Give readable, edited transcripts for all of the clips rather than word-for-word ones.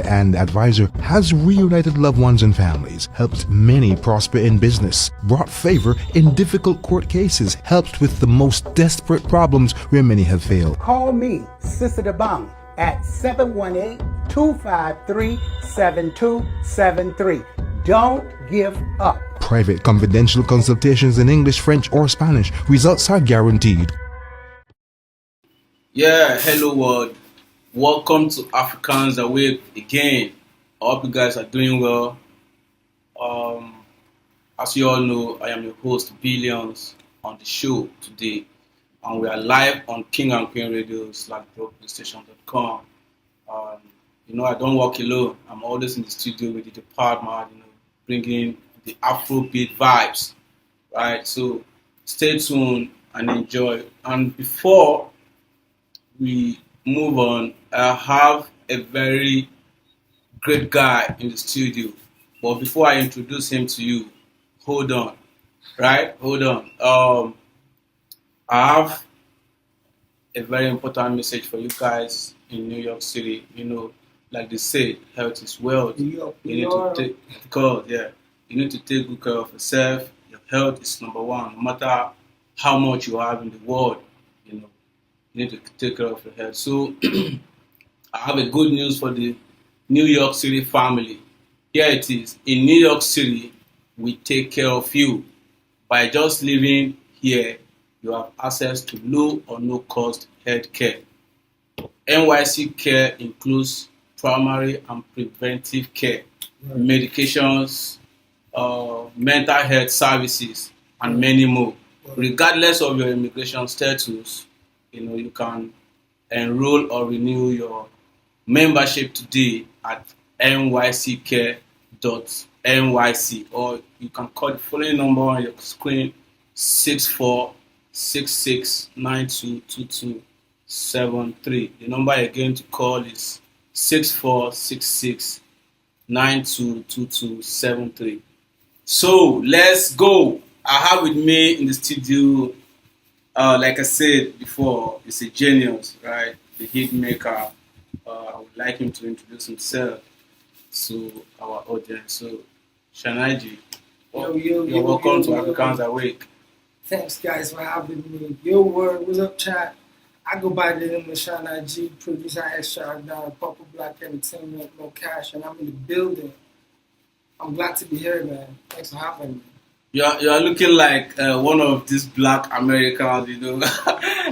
and advisor, has reunited loved ones and families, helped many prosper in business, brought favor in difficult court cases, helped with the most desperate problems where many have failed. Call me, Sister DeBong, at 718-253-7273. Don't give up. Private confidential consultations in English, French, or Spanish. Results are guaranteed. Yeah, hello world. Welcome to Africans Awake again. I hope you guys are doing well. As you all know, I am your host, Billions, on the show today. And we are live on King and Queen Radio /PlayStation.com. I don't work alone. I'm always in the studio with the department, bringing the Afrobeat vibes, right? So stay tuned and enjoy. And before we move on, I have a very great guy in the studio. But before I introduce him to you, hold on, right? Hold on. I have a very important message for you guys in New York City. Like they say, health is wealth. You need to take good care of yourself. Your health is number one. No matter how much you have in the world, you need to take care of your health. So I have a good news for the New York City family. Here it is. In New York City, we take care of you. By just living here, you have access to low or no cost health care. NYC care includes primary and preventive care, medications, mental health services, and many more. Regardless of your immigration status, you can enroll or renew your membership today at nyccare.nyc, or you can call the following number on your screen: 6466922273. The number again to call is 6466922273. So let's go. I have with me in the studio, like I said before, it's a genius, right? The hit maker. I would like him to introduce himself to our audience. So, Shanaiji, you're welcome to Africans Awake. Thanks, guys, for having me. Your word, what's up, chat? I go by the name of Shanaiji, producer extraordinaire, Purple Black Entertainment, No Cash, and I'm in the building. I'm glad to be here, man. Thanks for having me. You're looking like one of these black Americans, Yeah.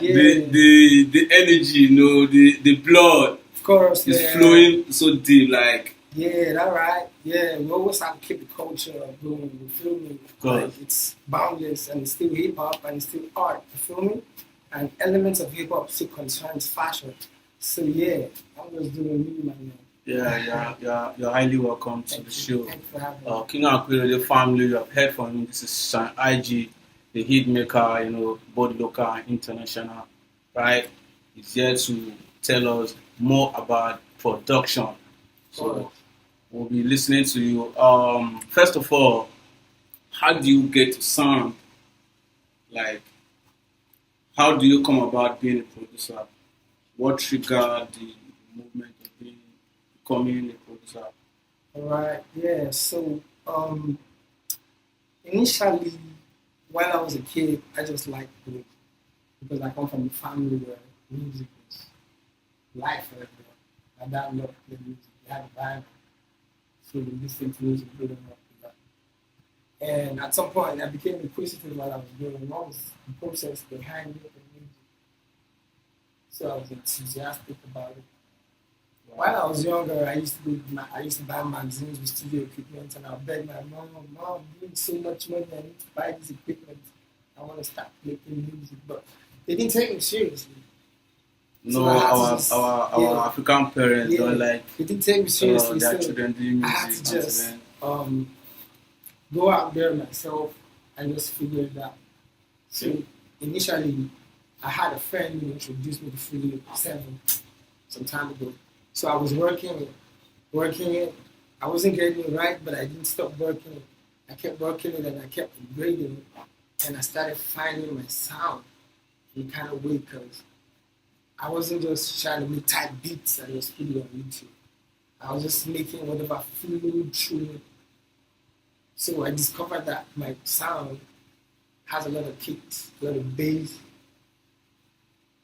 the energy, the blood. Of course, is flowing so deep, like. Yeah, that's right. Yeah, we always have to keep the culture going, you feel me? Of course. Like, it's boundless, and it's still hip-hop, and it's still art, you feel me? And elements of hip-hop still concerns fashion. So yeah, I'm just doing me, my man. Yeah, you're highly welcome to the show. Thanks for having me. King and Queen Radio family, you have heard from him. This is Shan IG, the hit maker, both local and international, right? He's here to tell us more about production. So we'll be listening to you. First of all, how do you get to sound? Like, how do you come about being a producer? What triggered the movement of becoming a producer? All right, yeah. So initially, when I was a kid, I just liked music because I come from a family where music was life for everyone. My dad loved playing music. He had a band, so we listened to music growing up. And at some point, I became inquisitive while I was growing up. What was the process behind making music? So I was enthusiastic about it. While I was younger, I used to buy magazines with studio equipment, and I would beg my mom, give me so much money, I need to buy this equipment. I want to start making music, but they didn't take me seriously. No, so our African parents don't like. They didn't take me seriously, their so children doing music. I had to just go out there myself and just figure it out. So initially, I had a friend who introduced me to Studio 7 some time ago. So I was working it. I wasn't getting it right, but I didn't stop working it. I kept working it and I kept upgrading it. And I started finding my sound in a kind of way because I wasn't just trying to make tight beats at the studio on YouTube. I I was just making whatever flew through me. So I discovered that my sound has a lot of kicks, a lot of bass,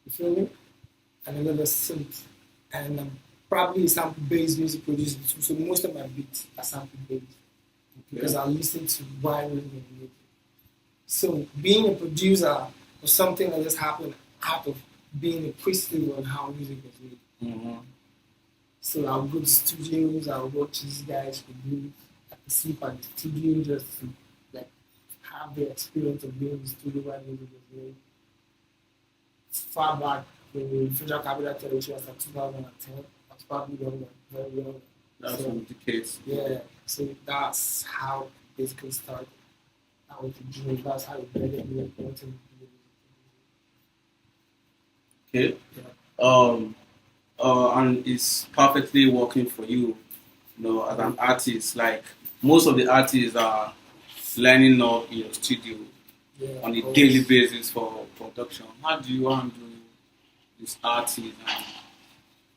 you feel me? And a lot of synth. And I'm probably a sample based music producer too. So most of my beats are sample based because I listen to wide range of music. So being a producer was something that just happened out of being appreciative on how music was made. Mm-hmm. So I'll go to studios, I'll watch these guys produce. I can sleep at the studio just to like have the experience of being in the studio while music was made. Far back in the Federal Capital Territory was like 2010. I was probably young, very young. That's So, from decades. yeah, so that's how it basically started. That was the dream. That's how it really wanted to be. Okay. Yeah. And it's perfectly working for you, you know, as an artist. Like most of the artists are lining up in your studio Yeah, on a of course. daily basis for production. How do you handle this artist? And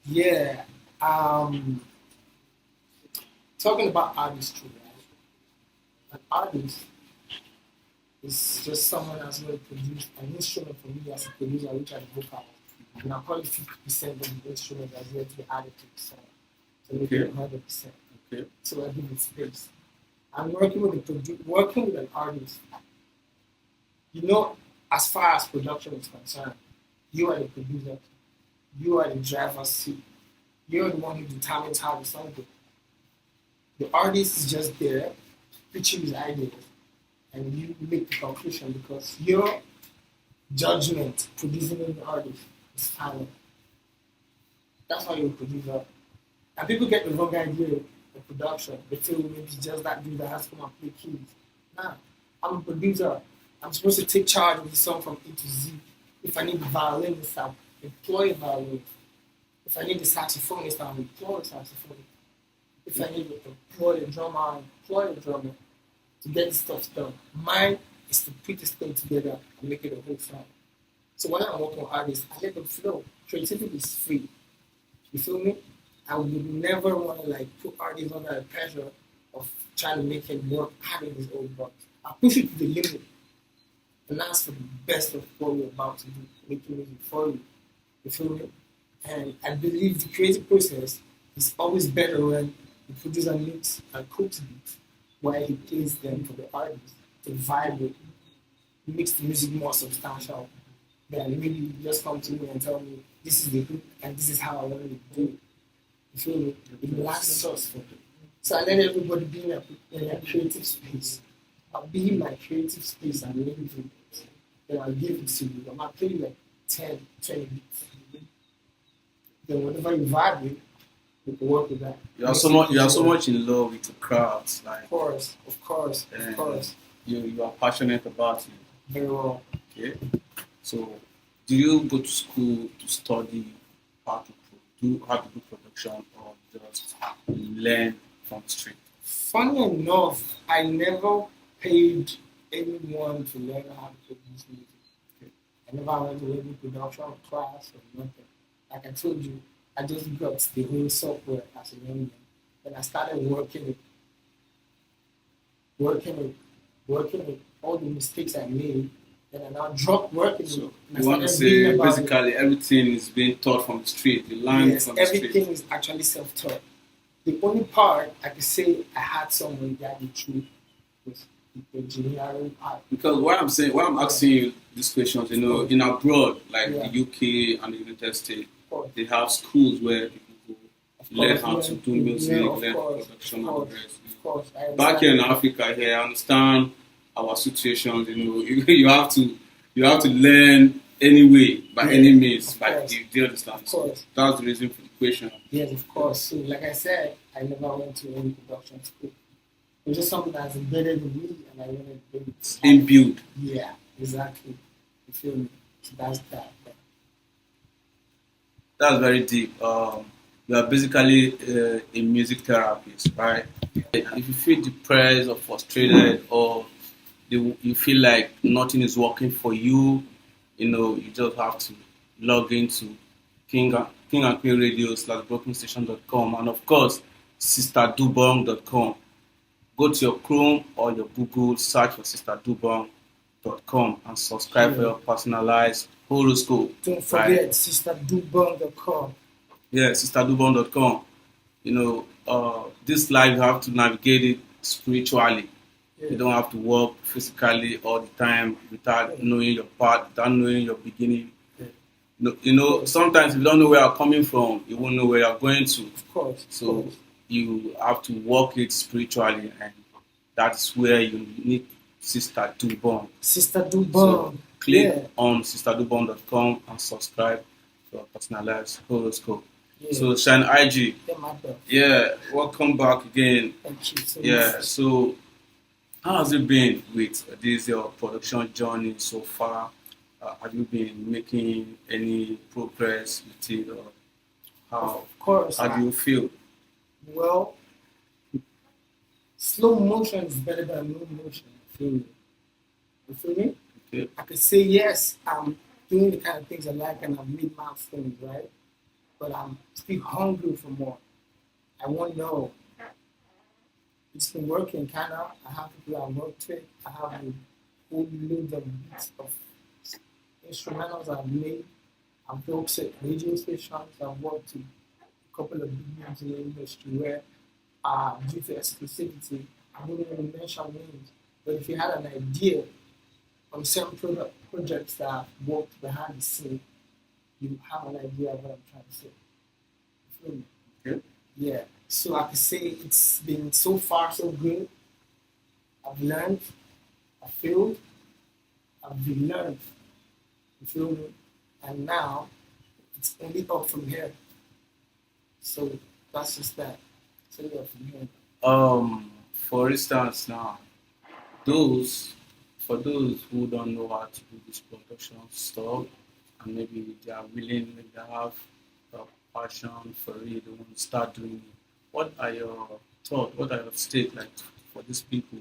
Yeah. Talking about artistry, right? An artist is just someone that's going to produce an instrument for me as a producer, which are the vocals. And I'll call it 50% of the instrument that's going to be added to the song. So make it 100%. okay, So I give it space. I'm working with working with an artist. You know, as far as production is concerned, you are the producer. You are the driver's seat. You're the one who determines how the song goes. The artist is just there, pitching his ideas, and you make the conclusion because your judgment producing the artist is final. That's why you're a producer. And people get the wrong idea of production. They feel maybe it's just that dude that has to come and play keys. Nah, I'm a producer. I'm supposed to take charge of the song from A to Z. If I need the violinist, I'll employ a violinist. If I need the saxophonist, I'll employ a saxophonist. If I need to employ a drummer, I'll employ a drummer to get the stuff done. Mine is to put this thing together and make it a whole song. So when I'm working with artists, I let them flow. Creativity is free. You feel me? I would never want to like put artists under the pressure of trying to make him work hard in his own box. I push it to the limit and ask for the best of what we're about to do, making music for you. You feel me? And I believe the creative process is always better when the producer mix and cooks beats while he plays them for the artist to vibe with. He makes the music more substantial than maybe you just come to me and tell me this is the hook and this is how I want you to do it. You feel me? It lacks sauce for it. So I let everybody be in a creative space. I'll be in my creative space and let me do it. Then I'll give it to you. I might play like 10, 20 beats. Then whatever you vibe with, you can work with that. you are so much in love with the crowds. Like Of course, of course, of and course. you are passionate about it. Very well. Okay. So, do you go to school to study how to do production, or just learn from the street? Funny enough, I never paid anyone to learn how to produce music. Okay. I never went to any production class or nothing. Like I told you, I just got the whole software as a young man. Then I started working with all the mistakes I made. Then I now dropped working with So it. And I you want to started reading say about it. basically everything is being taught from the street. You learn Yes, from the everything street. is actually self-taught. The only part I could say I had someone guide me through was the engineering part. Because why I'm asking you these questions, you know, in abroad, like Yeah. the UK and the United States, Of course. they have schools where people go learn how to do music, Yeah, of learn course, production, of and course, the rest. of course. I Back here in understand. Africa, here I understand our situations. You know, you have to learn anyway by Yeah, any means. of Like course. do you understand? Of course. That's the reason for the question. Yes, of course. So, like I said, I never went to any production school. It was just something that's embedded in me, and I wanted to do it. Imbued. Yeah, exactly. You feel me? So that's that. That's very deep. You are basically a music therapist, right? If you feel depressed or frustrated, or you feel like nothing is working for you, you know, you just have to log into King and Queen Radio /BrokenStation.com, and of course, sisterdubong.com. Go to your Chrome or your Google, search for sisterdubong.com and subscribe for your personalized horoscope. Don't forget sisterdubong.com. Yeah, sisterdubong.com. This life you have to navigate it spiritually. Yeah. You don't have to work physically all the time without knowing your path, without knowing your beginning. Yeah. Sometimes if you don't know where you're coming from, you won't know where you're going to. Of course. So you have to work it spiritually, and that's where you need Sister Dubong. Sister Dubong. So click on sisterdubong.com and subscribe to our personalized horoscope. Yeah. So Shine IG. Yeah, my bad. Yeah, welcome back again. Thank you so Yeah, much. so how has it been with this your production journey so far? Have you been making any progress with it, or how? Of course. How do you feel? Well, slow motion is better than no motion. You feel me? Okay. I could say yes, I'm doing the kind of things I like and I've made milestones, right? But I'm still hungry for more. I want more. It's been working kind of. I have people I work with. I have a whole load of bits of instrumentals I've made. I've worked at radio stations. I've worked with a couple of big names in the industry where, due to exclusivity, I wouldn't even mention names. But if you had an idea on certain projects that I've worked behind the scene, you have an idea of what I'm trying to say. You feel me? Okay. Yeah. So I could say it's been so far so good. I've learned, I failed, I've relearned. You feel me? And now it's only up from here. So that's just that. It's only up from here. For instance, now, for those who don't know how to do this production stuff, and maybe they are willing, maybe they have a passion for it, they want to start doing it. What are your thoughts? What are your state like for these people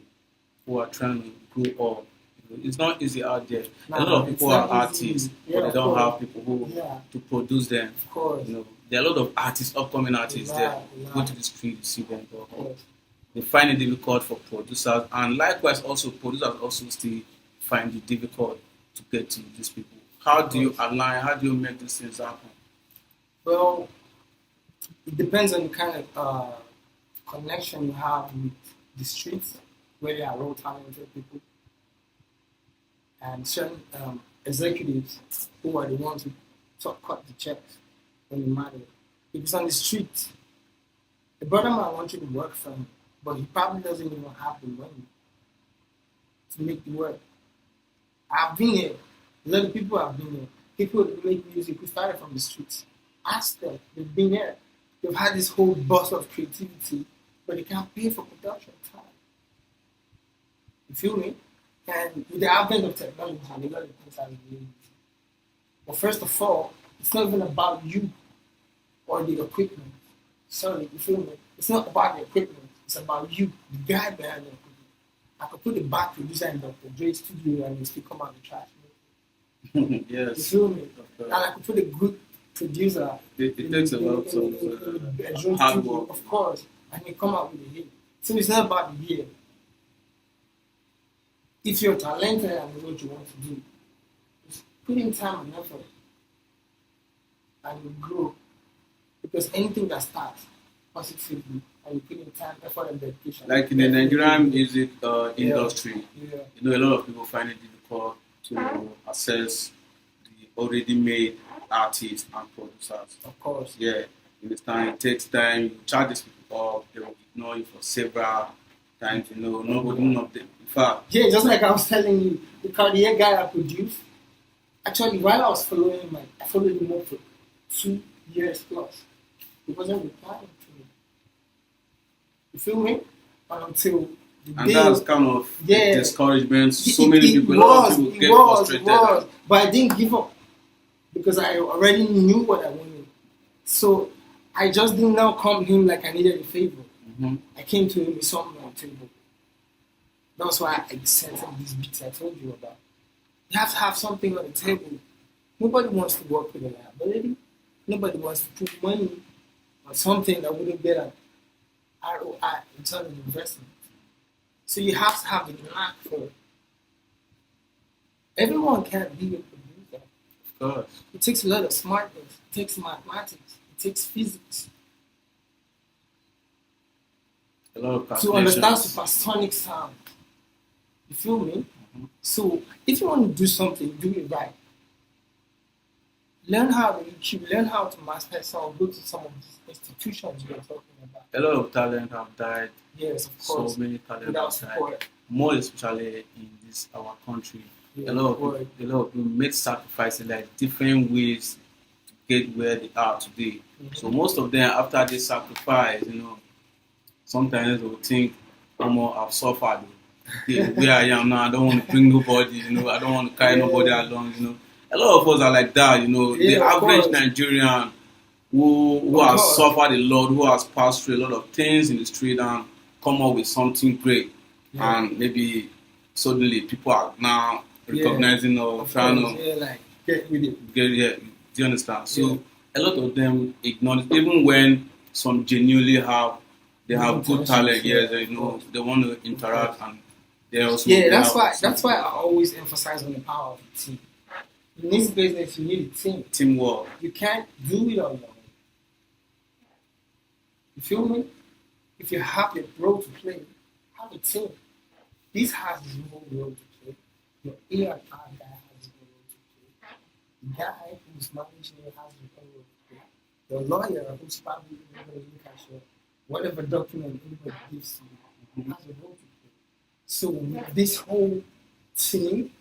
who are trying to grow up? It's not easy out there. A lot of people are artists, but they don't have people who to produce them. Of course. There are a lot of artists, upcoming artists there. Go to the street, you see them. They find it difficult for producers, and likewise also producers also still find it difficult to get to these people. How do you align? How do you make these things happen? Well, it depends on the kind of connection you have with the streets, where there are well talented people, and certain executives who are the ones who cut the checks when it matters. If it's on the street, the brother might want you to work for him, but he probably doesn't even have the money to make the work. I've been here. A lot of people have been here. People who make music who started from the streets. Ask them. They've been here. They've had this whole burst of creativity, but they can't pay for production time. You feel me? And with the advent of technology, a lot of things are really easy. But first of all, it's not even about you or the equipment. Sorry, you feel me? It's not about the equipment. It's about you, the guy behind the equipment. I could put the back producer in Dr. Dre's studio and he still come out the trash. Yes. You feel me? And I could put a good producer. It takes a lot of hard work. Of course. And he come out with a hit. So it's not about the year. If you're talented and know what you want to do, just put in time and effort. And you grow. Because anything that starts positively and you put in time, effort, and dedication. Like in the Nigerian music industry, Yeah. a lot of people find it difficult to access the already made artists and producers. Of course. Yeah, you understand? It takes time. You charge these people up, they will ignore you for several times. Nobody of them. In fact, Yeah, just like I was telling you, the Cartier guy I produced, actually, while I was following him, I followed him up for 2 years plus. He wasn't replying to me. You feel me? Until the and day. that's kind of discouragement. So many people, a lot of people get frustrated. But I didn't give up because I already knew what I wanted. So I just didn't now come to him like I needed a favor. Mm-hmm. I came to him with something on the table. That's why I sent him these beats I told you about. You have to have something on the table. Nobody wants to work with a liability. Nobody wants to put money on something that wouldn't get a ROI, return on investment. So you have to have the knack for it. Everyone can't be a producer. Of course. It takes a lot of smartness. It takes mathematics. It takes physics A lot of to understand calculations. supersonic sound. You feel me? Mhm. So if you want to do something, do it right. Learn how to EQ, learn how to master sound, go to some of these institutions we're talking about. A lot of talent have died. Yes, of So course. many talent Without have died. support. More especially in this our country. Yeah, A lot of support. people, a lot of people make sacrifices like different ways to get where they are today. Mhm. So most of them after this sacrifice, sometimes they will think, I've suffered. Okay, where I am now, I don't want to bring nobody, I don't want to carry nobody along. A lot of us are like that, the Yeah, of average course. Nigerian who Of has course. suffered a lot, who has passed through a lot of things in the street and come up with something great. Yeah. And maybe suddenly people are now Yeah. recognizing or Of trying course, to yeah, like get with it. get yeah, do you understand? So Yeah. a lot of them ignore it, even when some genuinely they have good intentions, talent, yeah, yes, of course. they want to interact and they also Yeah, they that's have why. some That's why I always emphasize on the power of a team. In this business, you need a team. teamwork. You can't do it on your own. You feel me? If you have a role to play, have a team. This has his own role to play. Your A&R guy has his own role to play. The guy who's managing it has his own role to play. Your lawyer who's probably going to look at your whatever document anybody gives to you has a role to play. So this whole team.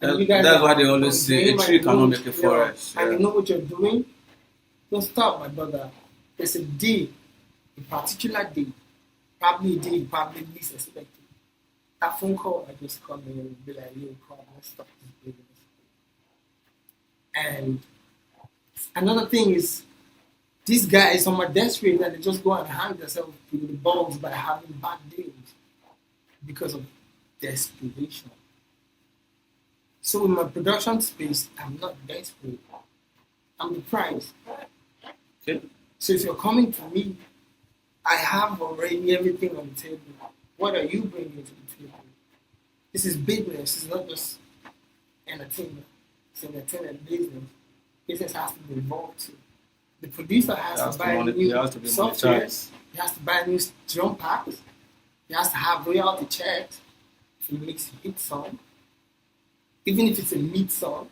and you guys That's are why they always say doing a my tree cannot role, make a forest. And Yeah. you know what you're doing? Don't stop, my brother. There's a day, a particular day, probably a day you probably least expected. That phone call, I just come in and be like, yo, come, let's stop this business. And another thing is, these guys are desperate that they just go and hang themselves to the balls by having bad days because of desperation. So in my production space, I'm not desperate. I'm the prize. Okay. So if you're coming to me, I have already everything on the table. What are you bringing to the table? This is business. It's not just entertainment. It's entertainment business. Business has to be involved too. The producer has to buy new It has to be software. monetized. He has to buy new drum packs. He has to have royalty checks if he makes a hit song. Even if it's a mid song,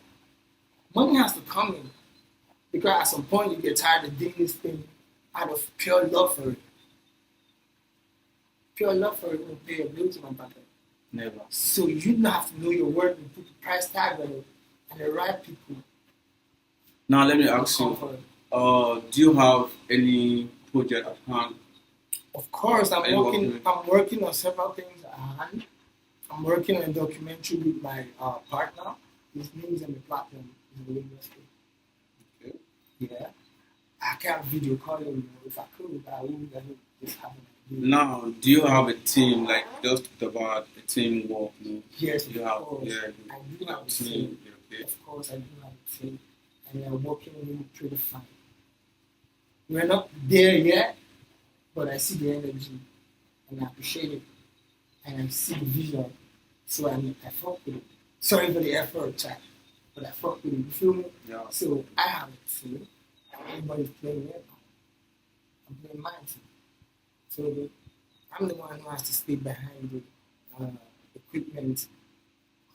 money has to come in. Because at some point you get tired of doing this thing out of pure love for it. Pure love for it will pay your bills, my brother. Never. So you have to know your worth and put the price tag on it and the right people. Now let me ask come you, for it. do you have any project at hand? Of course, Are you I'm working on several things at hand. I'm working on a documentary with my partner. His name is on the platform. He's in the industry. Okay. Yeah. I can't video call him. If I could, I wouldn't have this happen. Now, do you have a team, like just about a team work? Yes, You of have, course. yeah, I do have a team. team. Okay. Of course, I do have a team. And we are working really pretty fine. We're not there yet, but I see the energy and I appreciate it. And I see the vision. So I fuck with it. Sorry for the effort, chat. But I fuck with it. You feel me? Yeah. So I have a team. Everybody's playing their part. I'm playing my team. So I'm the one who has to stay behind the equipment,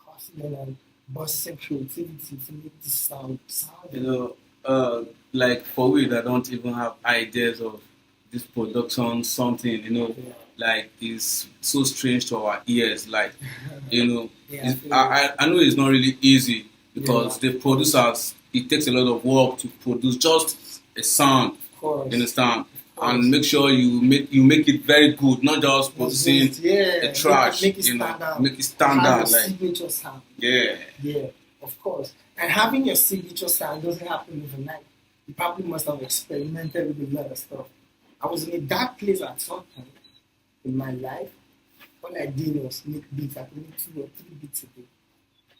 hustling and busting creativity to make this sound. Like for we that don't even have ideas of this production, something, Yeah. like is so strange to our ears. Like, Yeah, I know it's not really easy because Yeah. the producers, it takes a lot of work to produce just a sound. Of course. You understand? course. And make sure you make it very good, not just producing Yeah. the trash. Make it stand out. Make it stand Have out. your Like, signature sound. yeah. Yeah, of course. And having your signature sound doesn't happen overnight. You probably must have experimented with a lot of stuff. I was in a dark place at some point in my life. All I did was make beats. I could make 2 or 3 beats a day.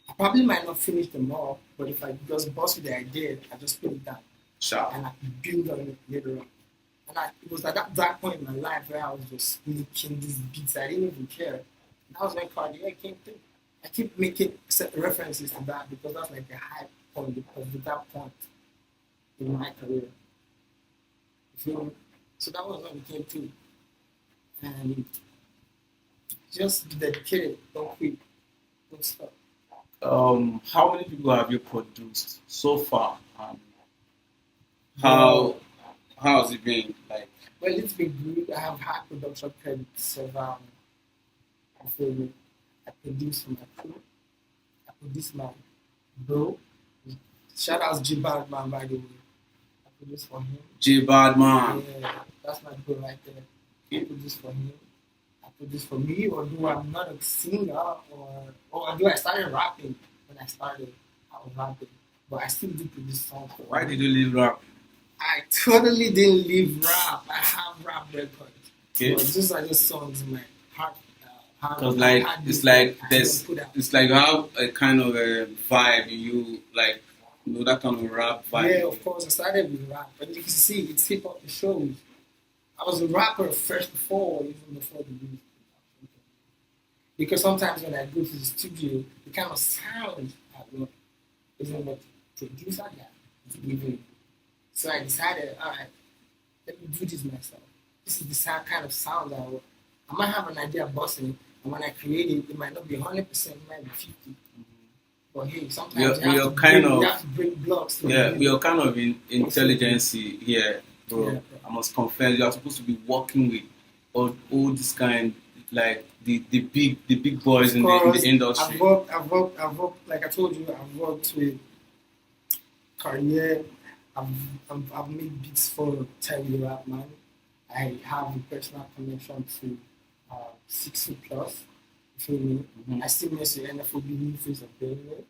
I probably might not finish them all, but if I just bust with the idea, I just put it down Sharp. and I could build on it later on. And it was at that point in my life where I was just making these beats. I didn't even care. And that was when Cartier came through. I keep making references to that because that's like the high point of that point in my career. You feel me? So that was when it came through. And just be dedicated, don't quit, don't stop. How many people have you produced so far? How has it been like? Well, it's been good. I have had production credits several. I feel me. I produce for my crew. I produce my bro. Shout out G Badman, by the way. I produce for him. J Badman. Yeah, that's my bro right there. I produce for him. I produce for me, or do I'm not a singer, or do I started rapping when I started? I was rapping, but I still do produce songs. Why did you leave rap? I totally didn't leave rap. I have rap records. Okay. But these are just songs in my heart. Because like it's like you have a kind of a vibe in you, like that kind of rap vibe. Yeah, of course. I started with rap, but you can see it's hip hop. The shows. I was a rapper first even before the music. Because sometimes when I go to the studio, the kind of sound I want isn't what the producer got. It's giving. So I decided, all right, let me do this myself. This is the kind of sound I want. I might have an idea of bossing, and when I create it, it might not be 100%, it might be 50. But hey, sometimes you have to bring blocks. We are kind of in intelligence here, bro. Yeah, I must confess, you are supposed to be working with all this kind, like the big boys in the industry. I've worked, like I told you, I've worked with Cartier. I've made beats for Terry Rapman. I have a personal connection to 6 Feet Plus. You feel me? I still miss the NFOB New Face of Benue.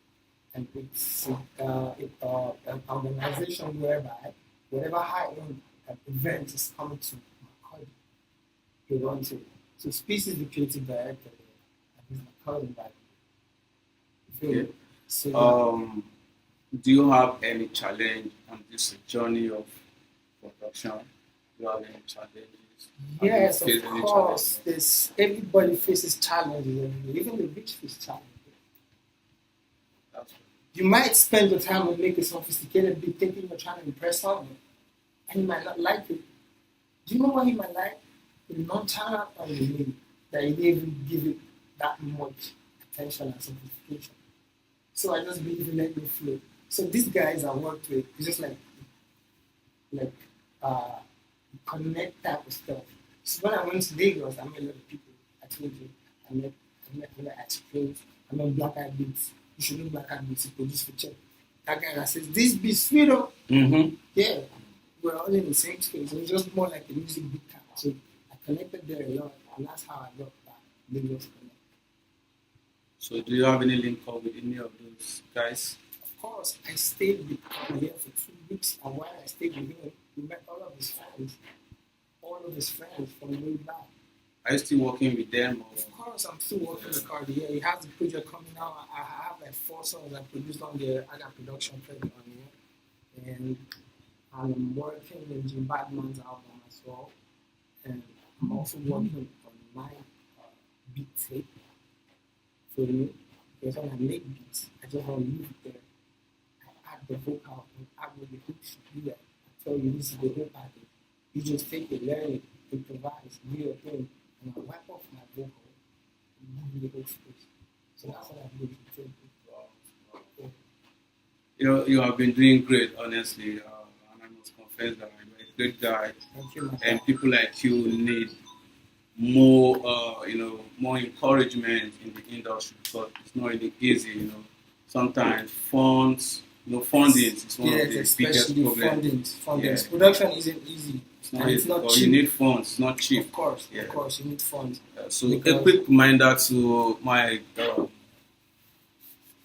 And it's an organization whereby whatever high-end event is coming to Macaulay, they run to. So Speech is the creative director there. And he's my cousin by the way. You feel me? So, do you have any challenge on this journey of production? Do you have any challenges? Yes, of course. Everybody faces challenges every day. Even the rich face challenges. You might spend your time and make a sophisticated beat thinking you're trying to impress someone, and he might not like it. Do you know what he might like? The nonchalant on the name that he didn't even give it that much attention and sophistication. So I just believe in let me flow. So these guys I worked with, it's just like connect type of stuff. So when I went to Lagos, I met a lot of people. I told you, I met Explains, I met Black Eyed Beats. You should know Black Eyed Beats, he produced for Check. That guy that says, this beat sweet up. Yeah, we're all in the same space. It was just more like a music beat camp. So I connected there a lot, and that's how I got that Lagos connect. So do you have any link up with any of those guys? Of course, I stayed with him here for 2 weeks, and while I stayed with him, we met all of his friends from way back. Are you still working with them? Or? Of course, I'm still working with Cartier. He has a project coming out. I have like 4 songs I produced on there. I got production credit on here. And I'm working with Jim Badman's album as well. And I'm also working on my beat tape for me. Because when I make beats, I just want to leave it there. I add the vocal and add what the hook should be at. I tell you, this is the hook package. You just take it, learn it, improvise, do your thing, and I wipe off my vocal and give you the whole space. So that's what I'm doing to take it. You have been doing great, honestly. And I must confess that you're a great guy. Thank you, and people like you need more, more encouragement in the industry because it's not really easy. Sometimes funds. Funding is one of the biggest problems. Funding. Production isn't easy. It's not cheap. You need funds, not cheap. Of course, you need funds. So a quick reminder to my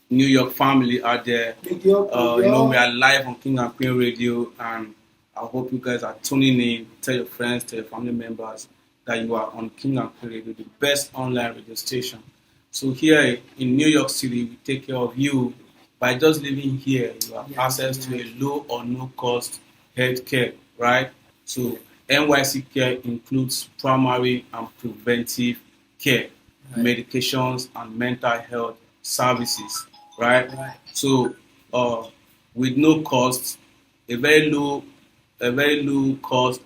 New York family out there. New York. We are live on King and Queen Radio, and I hope you guys are tuning in. Tell your friends, tell your family members that you are on King and Queen Radio, the best online radio station. So here in New York City, we take care of you. By just living here, you have access to a low or no cost healthcare, right? So NYC care includes primary and preventive care, medications, and mental health services, right? Right. So, with no cost, a very low cost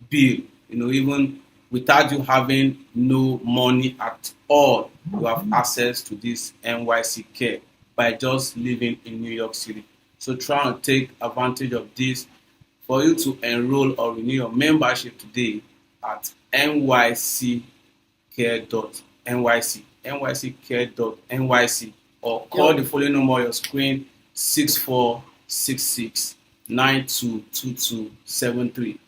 bill. Even without you having no money at all, you have access to this NYC care by just living in New York City. So try and take advantage of this. For you to enroll or renew your membership today at nyccare.nyc, or call the following number on your screen: 6466922273.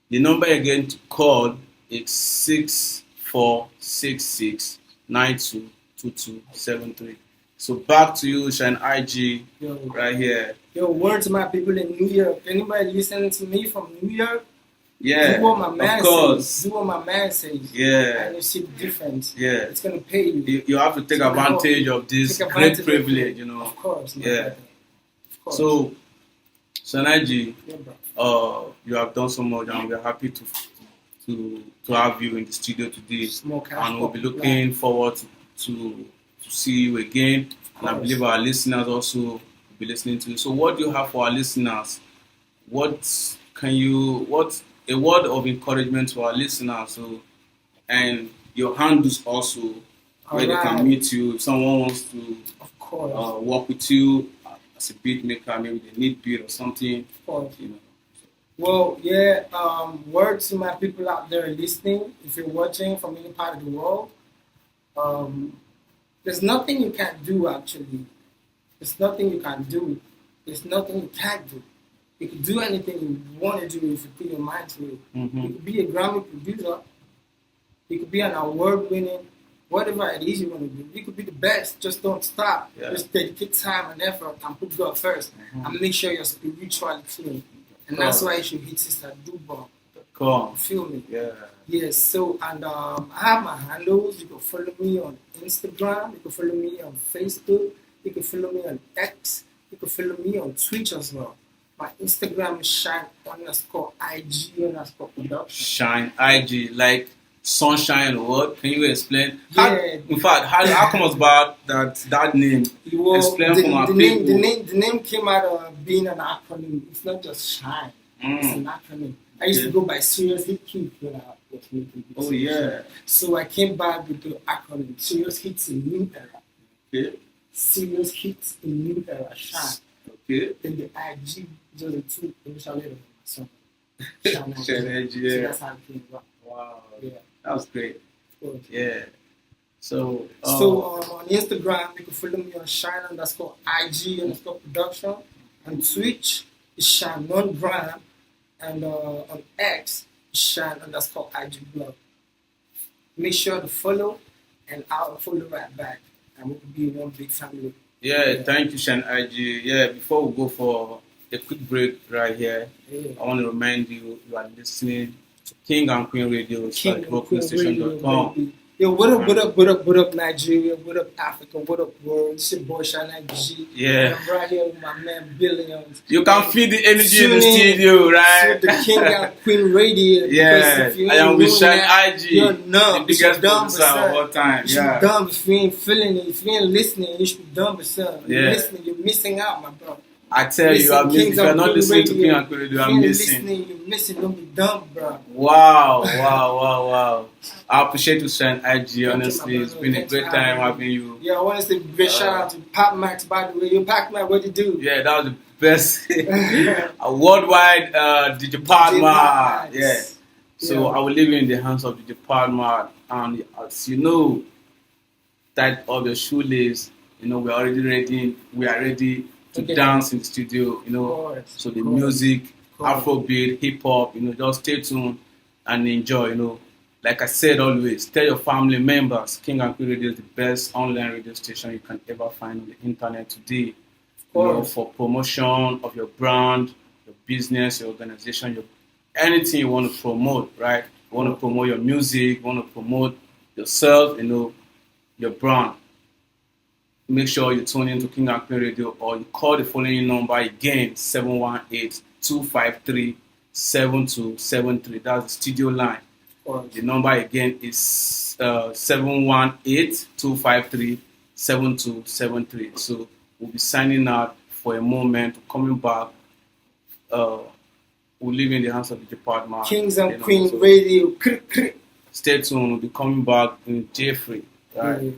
The number again to call is 6466922273. So back to you, Shine IG, right here. Yo, word to my people in New York. Anybody listening to me from New York? Yeah, do what my man of course. says. Do what my man says. Yeah. And you see the difference. Yeah. It's gonna pay you. You have to take advantage of this great privilege, Of course. Yeah. Of course. So, Sanaji, yeah, bro. you have done so much, and we're happy to have you in the studio today. And we'll be looking forward to see you again. And I believe our listeners also will be listening to you. So, what do you have for our listeners? What a word of encouragement to our listeners, and your handles also, where they can meet you if someone wants to work with you as a beat maker, maybe they need beat or something. Of course. Well, yeah, word to my people out there listening, if you're watching from any part of the world, there's nothing you can't do, actually. There's nothing you can't do. There's nothing you can't do. You can do anything you want to do if you put your mind to it. Mm-hmm. You could be a Grammy producer. You could be an award-winning, whatever it is you want to do. You could be the best. Just don't stop. Yeah. Just dedicate time and effort and put God first. Mm-hmm. And make sure your spirituality clean. And that's why you should hit Sister Duba. Cool. Feel me? Yeah. Yes, so, and I have my handles. You can follow me on Instagram. You can follow me on Facebook. You can follow me on X. You can follow me on Twitch as well. My Instagram is shine_IG_production. Shine IG, like sunshine. What can you explain? Yeah. In fact, how come about that name? Explain for my people. The name came out of being an acronym. It's not just shine. It's an acronym. I used to go by Serious Hit Keep when I was making this. Oh yeah. So I came back with the acronym Serious Hits in New Era. Okay. Serious Hits in New Era. Shine. Okay. Then the IG just a two initial letter. So Shine IG. Shine IG, So yeah. that's how it came about. Wow. Yeah. That was great. Okay. Yeah. So on Instagram, you can follow me on shine_IG_production. On Twitch, it's shine non-gram. And on X, shine_IG blog. Make sure to follow, and I'll follow right back. And we will be one big family. yeah, thank you, Shine IG. Yeah, before we go for a quick break right here, I want to remind you are listening to King and Queen Radio, BrokenStation.com. Yo, what up, Nigeria? What up, Africa? What up, world? It's your boy, Shine IG. Yeah. I'm right here with my man, Billions. You can feel the energy in the studio, right? To the King and Queen Radio. Yeah, I am with Shine IG, you're numb. the biggest producer of all time. You should be dumb if you ain't feeling it. If you ain't listening, you should be dumb yourself. You're listening, you're missing out, my bro. I tell you, if you're not listening to King and Queen Radio, I'm missing. You're missing, don't be dumb, bro. Wow. I appreciate you, Shine IG, honestly. It's been a great time having you. Yeah, I want to say a big shout out to Pop Max, by the way. Yo, Pop Max, what you do? Yeah, that was the best. A worldwide DJ Padma. Yeah. So I will leave you in the hands of DJ Padma. And as you know, tight up your shoelace. We are already ready. We are ready to dance in the studio. So the music, Afrobeat, hip hop. Just stay tuned and enjoy. Like I said always, tell your family members, King and Queen Radio is the best online radio station you can ever find on the internet today. For promotion of your brand, your business, your organization, anything you want to promote, right? You want to promote your music, you want to promote yourself, your brand. Make sure you tune in to King and Queen Radio, or you call the following number again, 718-253-6982. 7273. That's the studio line. Or The number again is 718-253-7273. So we'll be signing out for a moment, coming back. We'll leave in the hands of the department. Kings and You know, Queen so Radio. stay tuned. We'll be coming back in Jeffrey. Right?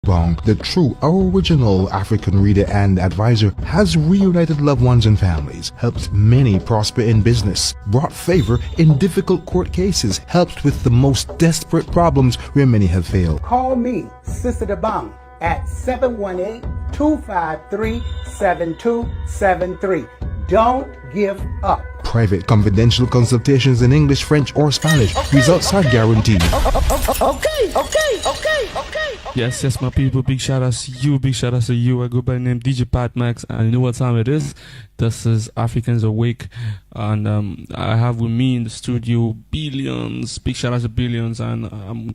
Bong, the true original African reader and advisor, has reunited loved ones and families, helped many prosper in business, brought favor in difficult court cases, helped with the most desperate problems where many have failed. Call me, Sister Dabang, at 718-253-7273. Don't give up. Private confidential consultations in English, French, or Spanish. Results are guaranteed. Yes, my people. Big shout out to you. Big shout out to you. I go by the name DJ Pat Max, and you know what time it is. This is Africans Awake, and I have with me in the studio Billions. Big shout out to Billions, and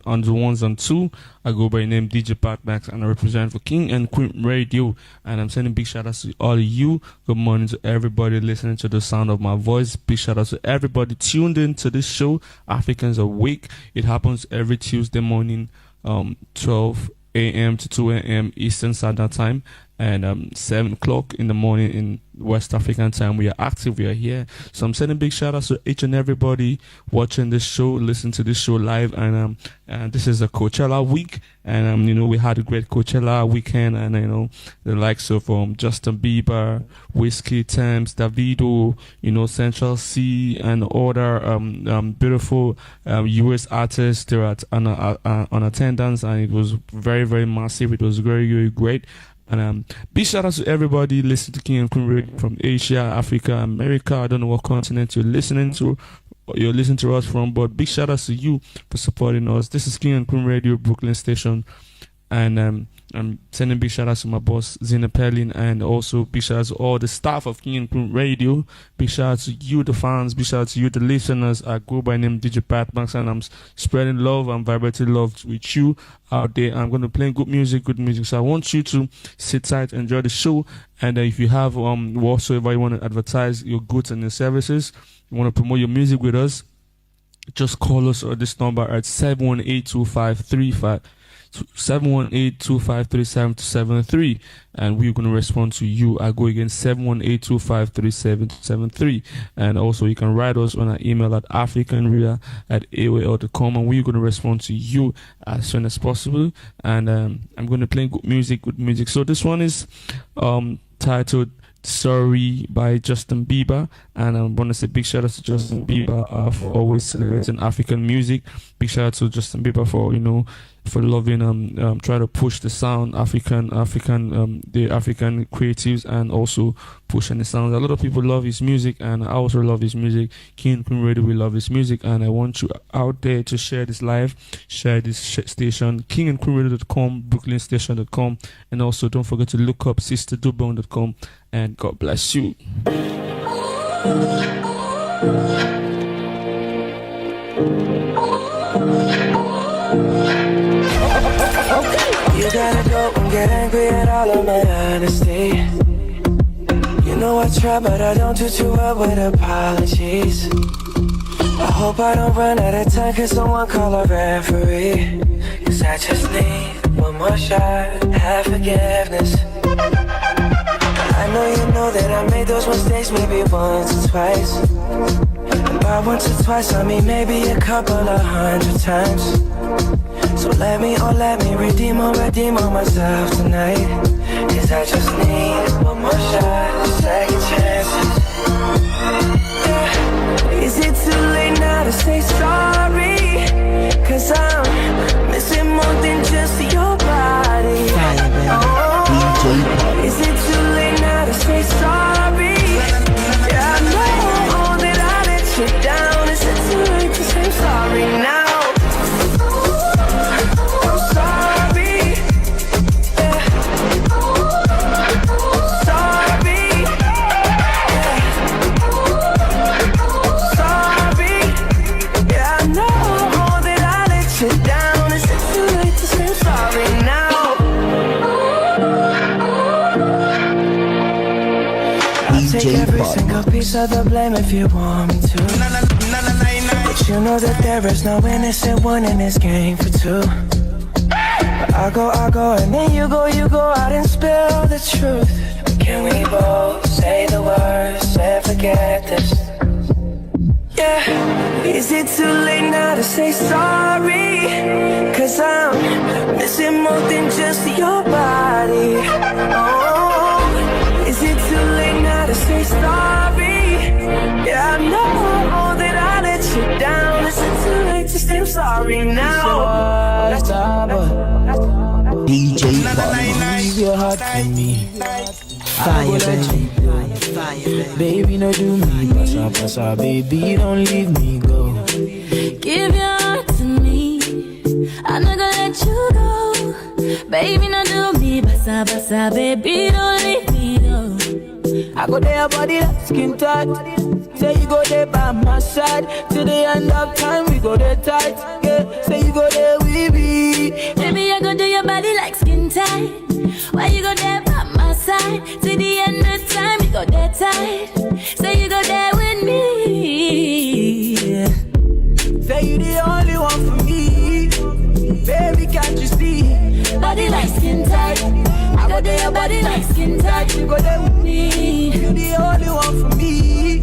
on the ones and two, I go by the name DJ Pat Max, and I represent for King and Queen Radio. And I'm sending big shout outs to all of you. Good morning to everybody listening to the sound of my voice. Big shout out to everybody tuned in to this show, Africans Awake. It happens every Tuesday morning, 12 a.m. to 2 a.m. Eastern Standard Time, and 7 o'clock in the morning in West African time. We are active, we are here. So I'm sending big shout outs to each and everybody watching this show, listening to this show live. And this is a Coachella week, and we had a great Coachella weekend, and the likes of Justin Bieber, Whiskey, Thames, Davido, Central C, and other beautiful US artists. They were on attendance, and it was very, very massive. It was very, very great. And big shout out to everybody listening to King and Queen Radio from Asia, Africa, America. I don't know what continent you're listening to us from, but big shout out to you for supporting us. This is King and Queen Radio, Brooklyn Station, and I'm sending big shout out to my boss Zina Perlin, and also big shout out to all the staff of King and Queen Radio. Big shout out to you, the fans. Big shout out to you, the listeners. I go by name DJ Pat Max, and I'm spreading love and vibrating love with you out there. I'm going to play good music. So I want you to sit tight, enjoy the show, and if you have whatsoever you want to advertise your goods and your services, you want to promote your music with us, just call us at this number at 718-253-7273, and we're going to respond to you. I go again, 718-253-7273, and also you can write us on our email at africanreader@aol.com, and we're going to respond to you as soon as possible. And I'm going to play good music. So this one is titled Sorry by Justin Bieber, and I want to say big shout out to Justin Bieber for always celebrating African music. Big shout out to Justin Bieber for loving try to push the sound the African creatives, and also pushing the sound. A lot of people love his music, and I also love his music. King and Queen Radio, we love his music, and I want you out there to share this live, share this station, kingandqueenradio.com, brooklynstation.com, and also don't forget to look up sisterdubone.com, and God bless you. You gotta go and get angry at all of my honesty. You know I try, but I don't do too well with apologies. I hope I don't run out of time, cause someone call a referee. Cause I just need one more shot, have forgiveness. I know you know that I made those mistakes maybe once or twice. And by once or twice I mean maybe a couple of 100 times. So let me redeem on myself tonight. Cause I just need one more shot, second chances. Yeah. Is it too late now to say sorry? Cause I'm missing more than just your body. Oh, is it too late now to say sorry? Yeah, I know that I let you down. Is it too late to say sorry now? each other blame if you want me to. But you know that there is no innocent one in this game for two. But I go, and then you go out and spill the truth. Can we both say the words and forget this? Yeah. Is it too late now to say sorry? Cause I'm missing more than just your body. Oh, is it too late now to say sorry? Yeah, I know that I let you down. Is it too late to say I'm sorry now? DJ leave your heart to me. Fire, baby. Baby, no do me. Passa, passa, baby, don't leave me go. Give your heart to me. I'm not gonna let you go. Baby, no do me. Passa, passa, baby, don't leave me go. I go there, body like skin tight. Say you go there by my side. Till the end of time, we go there tight. Yeah, say you go there with me. Baby, I go do your body like skin tight. Why you go there by my side? Till the end of time, we go there tight. Say you go there with me. Say you the only one for me. Baby, can't you see? Body like skin tight. I go do your body like skin tight. You go there with me. You the only one for me.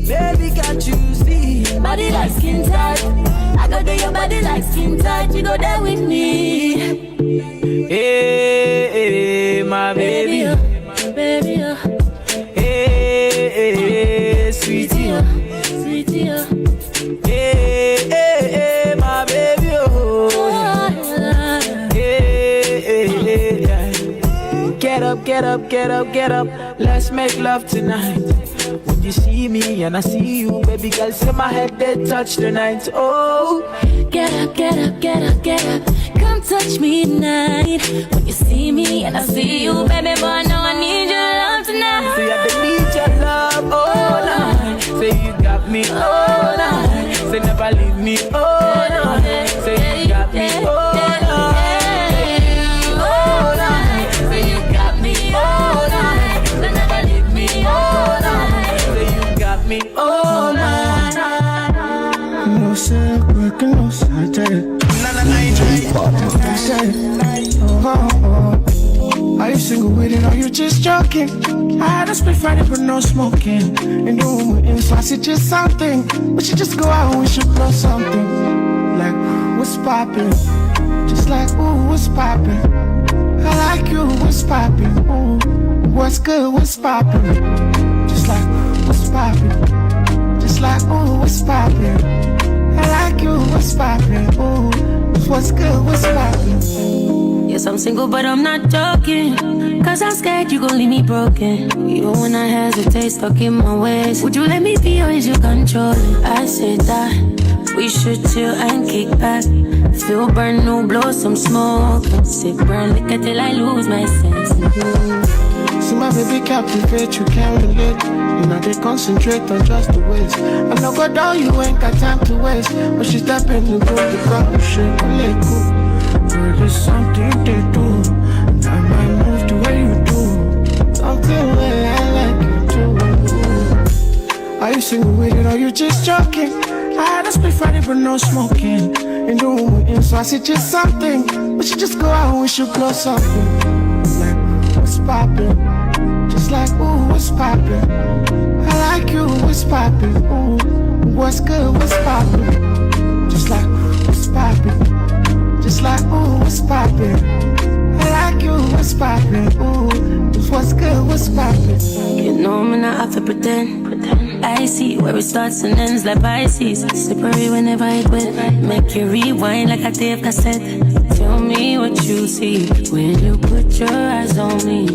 Baby, can't you see? Body like skin tight. I go do your body like skin tight. You go there with me. Hey, hey, my baby. Baby, Hey, hey, sweetie. Sweetie, Hey, hey, hey, my baby. Hey, hey, hey, yeah. Get up, get up, get up, get up. Let's make love tonight. When you see me and I see you, baby girl, say my head they touch tonight. Oh, get up, get up, get up, get up. Come touch me tonight. When you see me and I see you, baby boy, now I need your love tonight. say I don't need your love all night. Say you got me all night. Say never leave me all night. Say you got me all night. All night. Say you got me all night. Say never leave me all night. Say you got me all night. No silk, working no side. Are you single with it or you just joking? I had a split Friday but no smoking. In the room with him, so I said just something. We should just go out and we should blow something. Like, what's poppin'? Just like, ooh, what's poppin'? I like you, what's poppin'? Ooh, what's good, what's poppin'? Just like, what's poppin'? Just like, ooh, what's poppin'? I like you, what's poppin'? Ooh, what's good, what's poppin'? Yes, I'm single, but I'm not joking. Cause I'm scared you gon' leave me broken. Even when I hesitate, stuck in my ways. Would you let me be or is you controlling? I said that we should chill and kick back. Feel burn, no blow some smoke. Sip burn liquor till I lose my sense. See my baby captivate, you can't relate. You know they concentrate on just the ways. I know go down, you ain't got time to waste. But she step in and go the ground, shake a leg, cool. Girl, it's something they do. I might move the way you do. Something way I like you too. Are you single with it or you just joking? I had a split Friday but no smoking. In the room with him, so I said just something. We should just go out and we should blow something. Like, what's poppin'? Just like, ooh, what's poppin'? I like you, what's poppin'? Ooh, what's good, what's poppin'? Just like, what's poppin'? Just like, ooh, what's poppin'? I like you, what's poppin'? Ooh, what's good, what's poppin'? You know me not have to pretend. I see where it starts and ends like Pisces. Slippery whenever it wet. Make you rewind like a tape cassette. Tell me what you see when you put your eyes on me.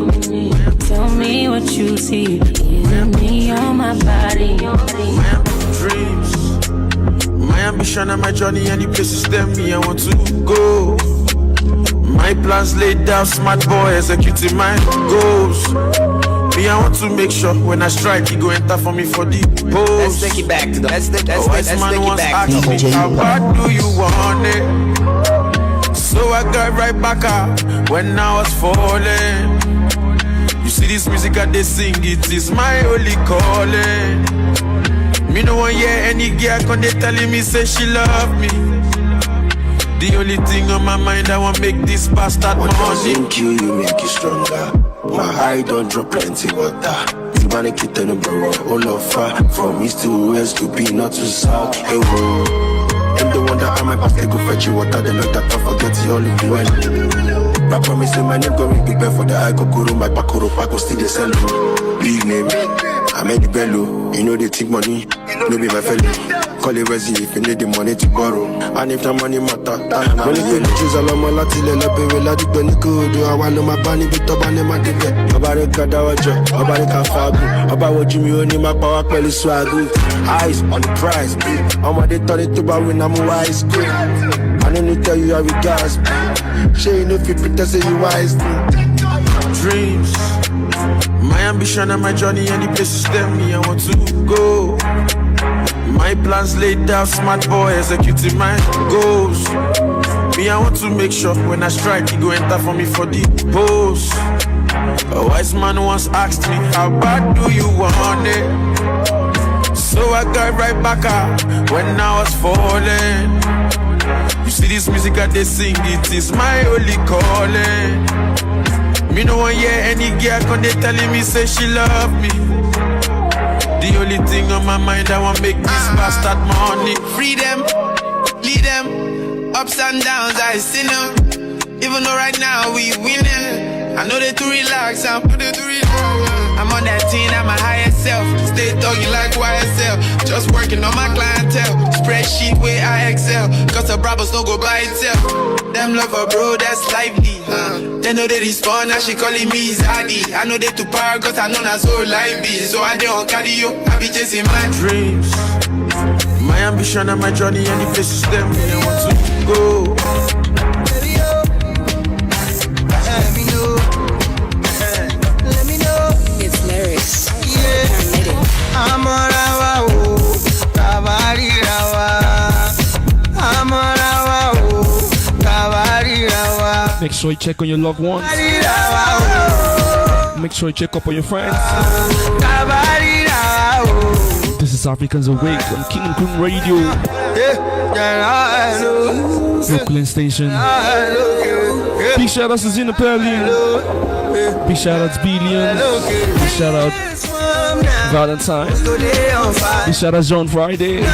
Tell me what you see. Is it me or my body? My dreams, my ambition and my journey, and the places that me I want to go. My plans laid down, smart boy executing my goals. Me, I want to make sure when I strike, he go enter for me for the pose. Let's take it back to the let's take it back to me, how bad do you want it? So I got right back up when I was falling. You see this music I they sing, it is my holy calling. Me no one hear any girl come they telling me say she love me. The only thing on my mind I want make this bastard money. What doesn't kill you make you stronger. My eye don't drop plenty water. Tibane kite no bro, all of far. From east to west to be not to south. Hey whoa. Them the one that I might pass they go fetch you water. They know that I forget you all in the well. I promise you my name go ring big bell for the eye kokoro. My bakoro pako still they sell you. Big name, I made the bello. You know they take money, no be my fellow. Call it Resi if you need the money to borrow. And if the money matter, when you feel choose a lot more latile, let me will the penny good. Do I want my bunny bit of money, my dick? About a cadawajo, about a cafago, about what Jimmy only my power pelly swag. Eyes on the prize, I'm what they turn it to buy when I'm wise. I don't need to tell you how we gas. She know if you pretend say you wise. Dreams, my ambition and my journey, and the places tell me I want to go. My plans laid out, smart boy executing my goals. Me, I want to make sure when I strike, he go enter for me for the post. A wise man once asked me, how bad do you want it? So I got right back up when I was falling. You see this music that they sing, it is my holy calling. Me no one hear any girl come they telling me say she love me. The only thing on my mind I want make this bastard money. Freedom, lead them, ups and downs I see them. Even though right now we winning, I know they too relax. I'm on that team at my highest self. Stay thugging like YSL. Just working on my clientele. Spreadsheet where I excel. Cause the Brabus don't go by itself. Them love her bro, that's lively. They know they respond, now she calling me Zaddy. I know they too power, cause I know that's so lively. So I dey on cardio, I be chasing my dreams. My ambition and my journey, and the places them me I want to go. Make sure you check on your loved ones. Make sure you check up on your friends. This is Africans Awake on King and Queen Radio. Brooklyn Station. Big shout out to Zina Perlin. Big shout out to Billion. Big shout out Valentine. Big shout out John Friday.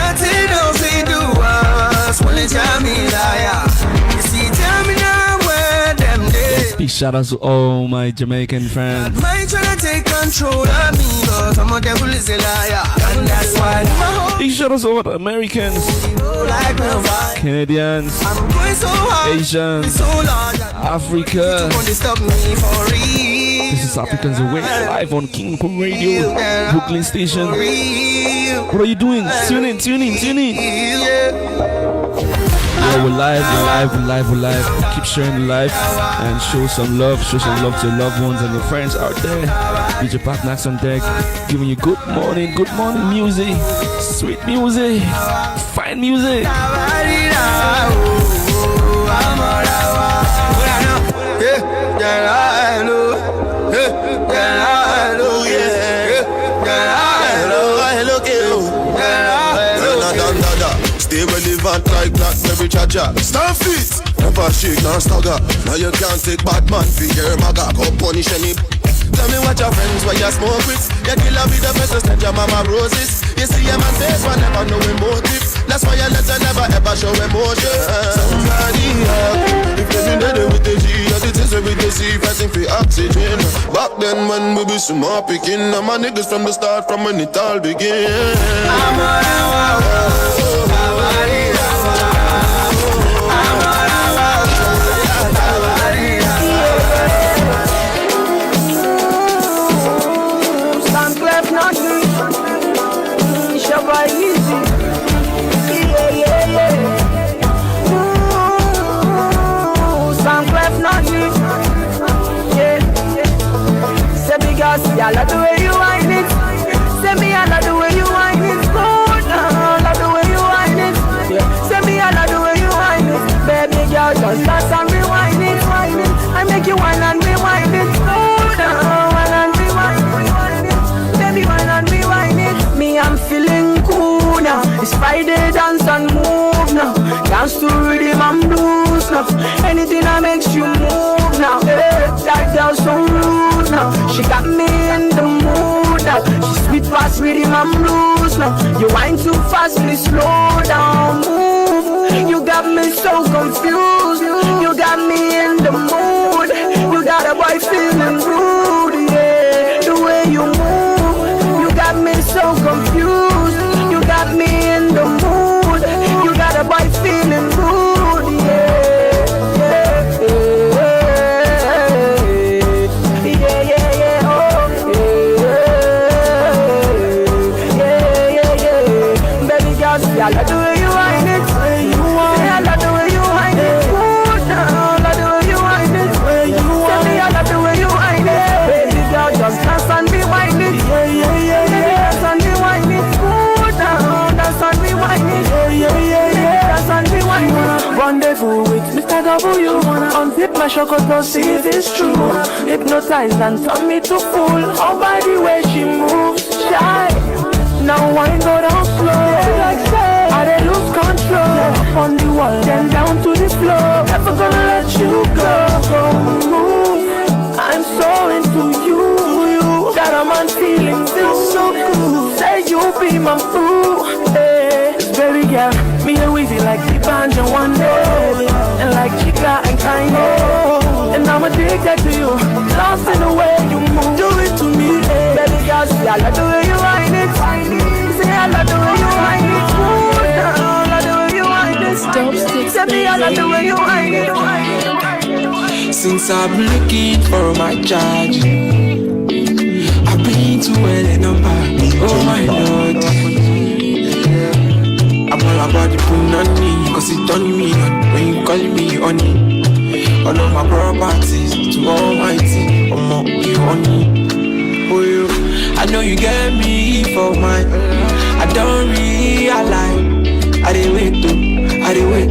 Big shout out to all my Jamaican friends. Take control of me, but I'm a devil is a liar, and that's why. Big shout out to all the Americans, Canadians, Asians, Africa. This is Africans Awake live on King Kong Radio, Brooklyn Station. What are you doing? Tune in. Yeah, we're live. Keep sharing the live and show some love to your loved ones and your friends out there. DJ Patnax on deck, giving you good morning music, sweet music, fine music. Stay relevant like Blackberry Chacha. Stand fit, never shake, nor stagger. Now you can't take bad man for your maga. Go punish any. Tell me what your friends where you smoke with. You kill her with the best, send your mama roses. You see a man face, but never know emotive. That's why you let her never ever show emotion. Somebody up, if they been dead with the G, as it is every day, see fighting for oxygen. Back then when we be small picking, and my niggas from the start, from when it all began. I love the way you whine it. Say me I love the way you whine it. Good, I love the way you whine it. Yeah. Say me I love the way you whine it. Baby girl, just dance and rewind it. I make you whine and rewind it. Good, whine and rewind It's Friday, dance and move now. Dance to rhythm and blues now. Anything that makes you move now. Hey, that girl so rude now. She got me in the mood now. She sweet past rhythm and blues now. You whine too fast, please slow down, move. You got me so confused. You got me in the mood. You got a boy feeling rude, yeah. The way you move, you got me so confused. You got me in the mood. You got a boy feeling rude, yeah. Yeah, yeah, yeah, oh, yeah. Baby girl, see, I love the way you whine it. I love the way you whine it. I love the way you whine it. Tell me I love the way you whine it. Baby girl, just dance and be whine it. Dance and be whine it. Dance and be whine it. Dance and be whine it. Rendezvous with Mr. W. Unzip my chocolate, see if it's true. Hypnotize and turn me to fool. Oh, by the way she moves, shy. Now wine go down slow. I dey lose control. Up on the wall, then down to the floor. Never gonna let you go. Move. I'm so into you. Got a man feeling feels so cool. Say you be my fool. Hey, baby girl, me and Weezy like the banjo one day, and like Chica and Kanye. And I'm addicted to you, lost in the way you move. Do it to me, hey. Baby girl, see I love the way you whine it. Say I love the way you whine it. I love the way you whine it. Say me I love the way you whine it. Since I've been looking for my charge, I've been to any number. Oh my Lord, I'm all about the punani, cause it turn me on when you call me honey. All of my properties to Almighty, you honey. Oh, you, I know you get me for mine. I don't realize I didn't wait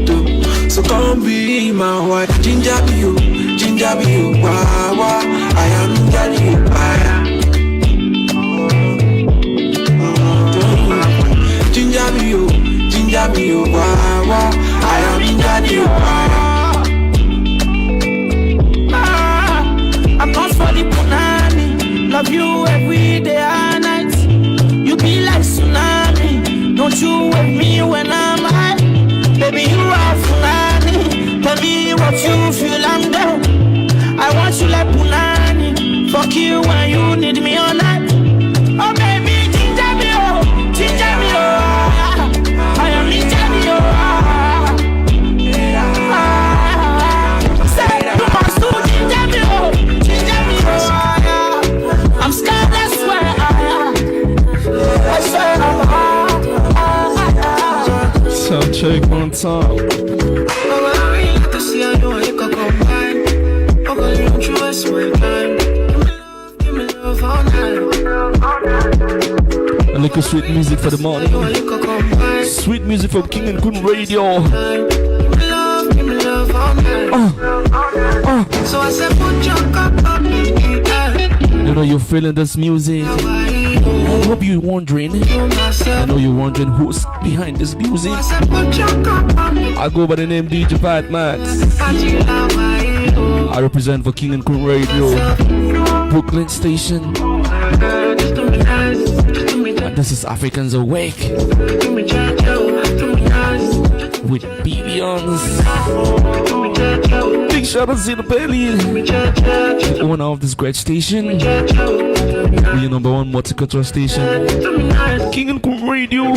to. So come be my wife. Ginger be you, wah wah. I am daddy you, Ginger be you, wah wah. I am daddy you, I'm not for the punani. Love you every day and night. You be like tsunami. Don't you wake me when I'm high. Baby, you are punani. Tell me what you feel, I'm down. I want you like punani. Fuck you when you need me all night. Oh baby, ginger me oh. I am ginger me oh. Say you must do ginger me oh. I'm scared, I swear. Sound check one time. A little sweet music for the morning. Sweet music from King and Queen Radio. So I said, put your cup up in the air. You know you're feeling this music. I hope you're wondering. I know you're wondering who's behind this music. I go by the name DJ Pat Max. I represent for King and Queen Radio, Brooklyn Station. And this is Africans Awake with Billions. Big shout out to the Belly, the owner of this great station. Your number one multicultural station, King and Queen Radio.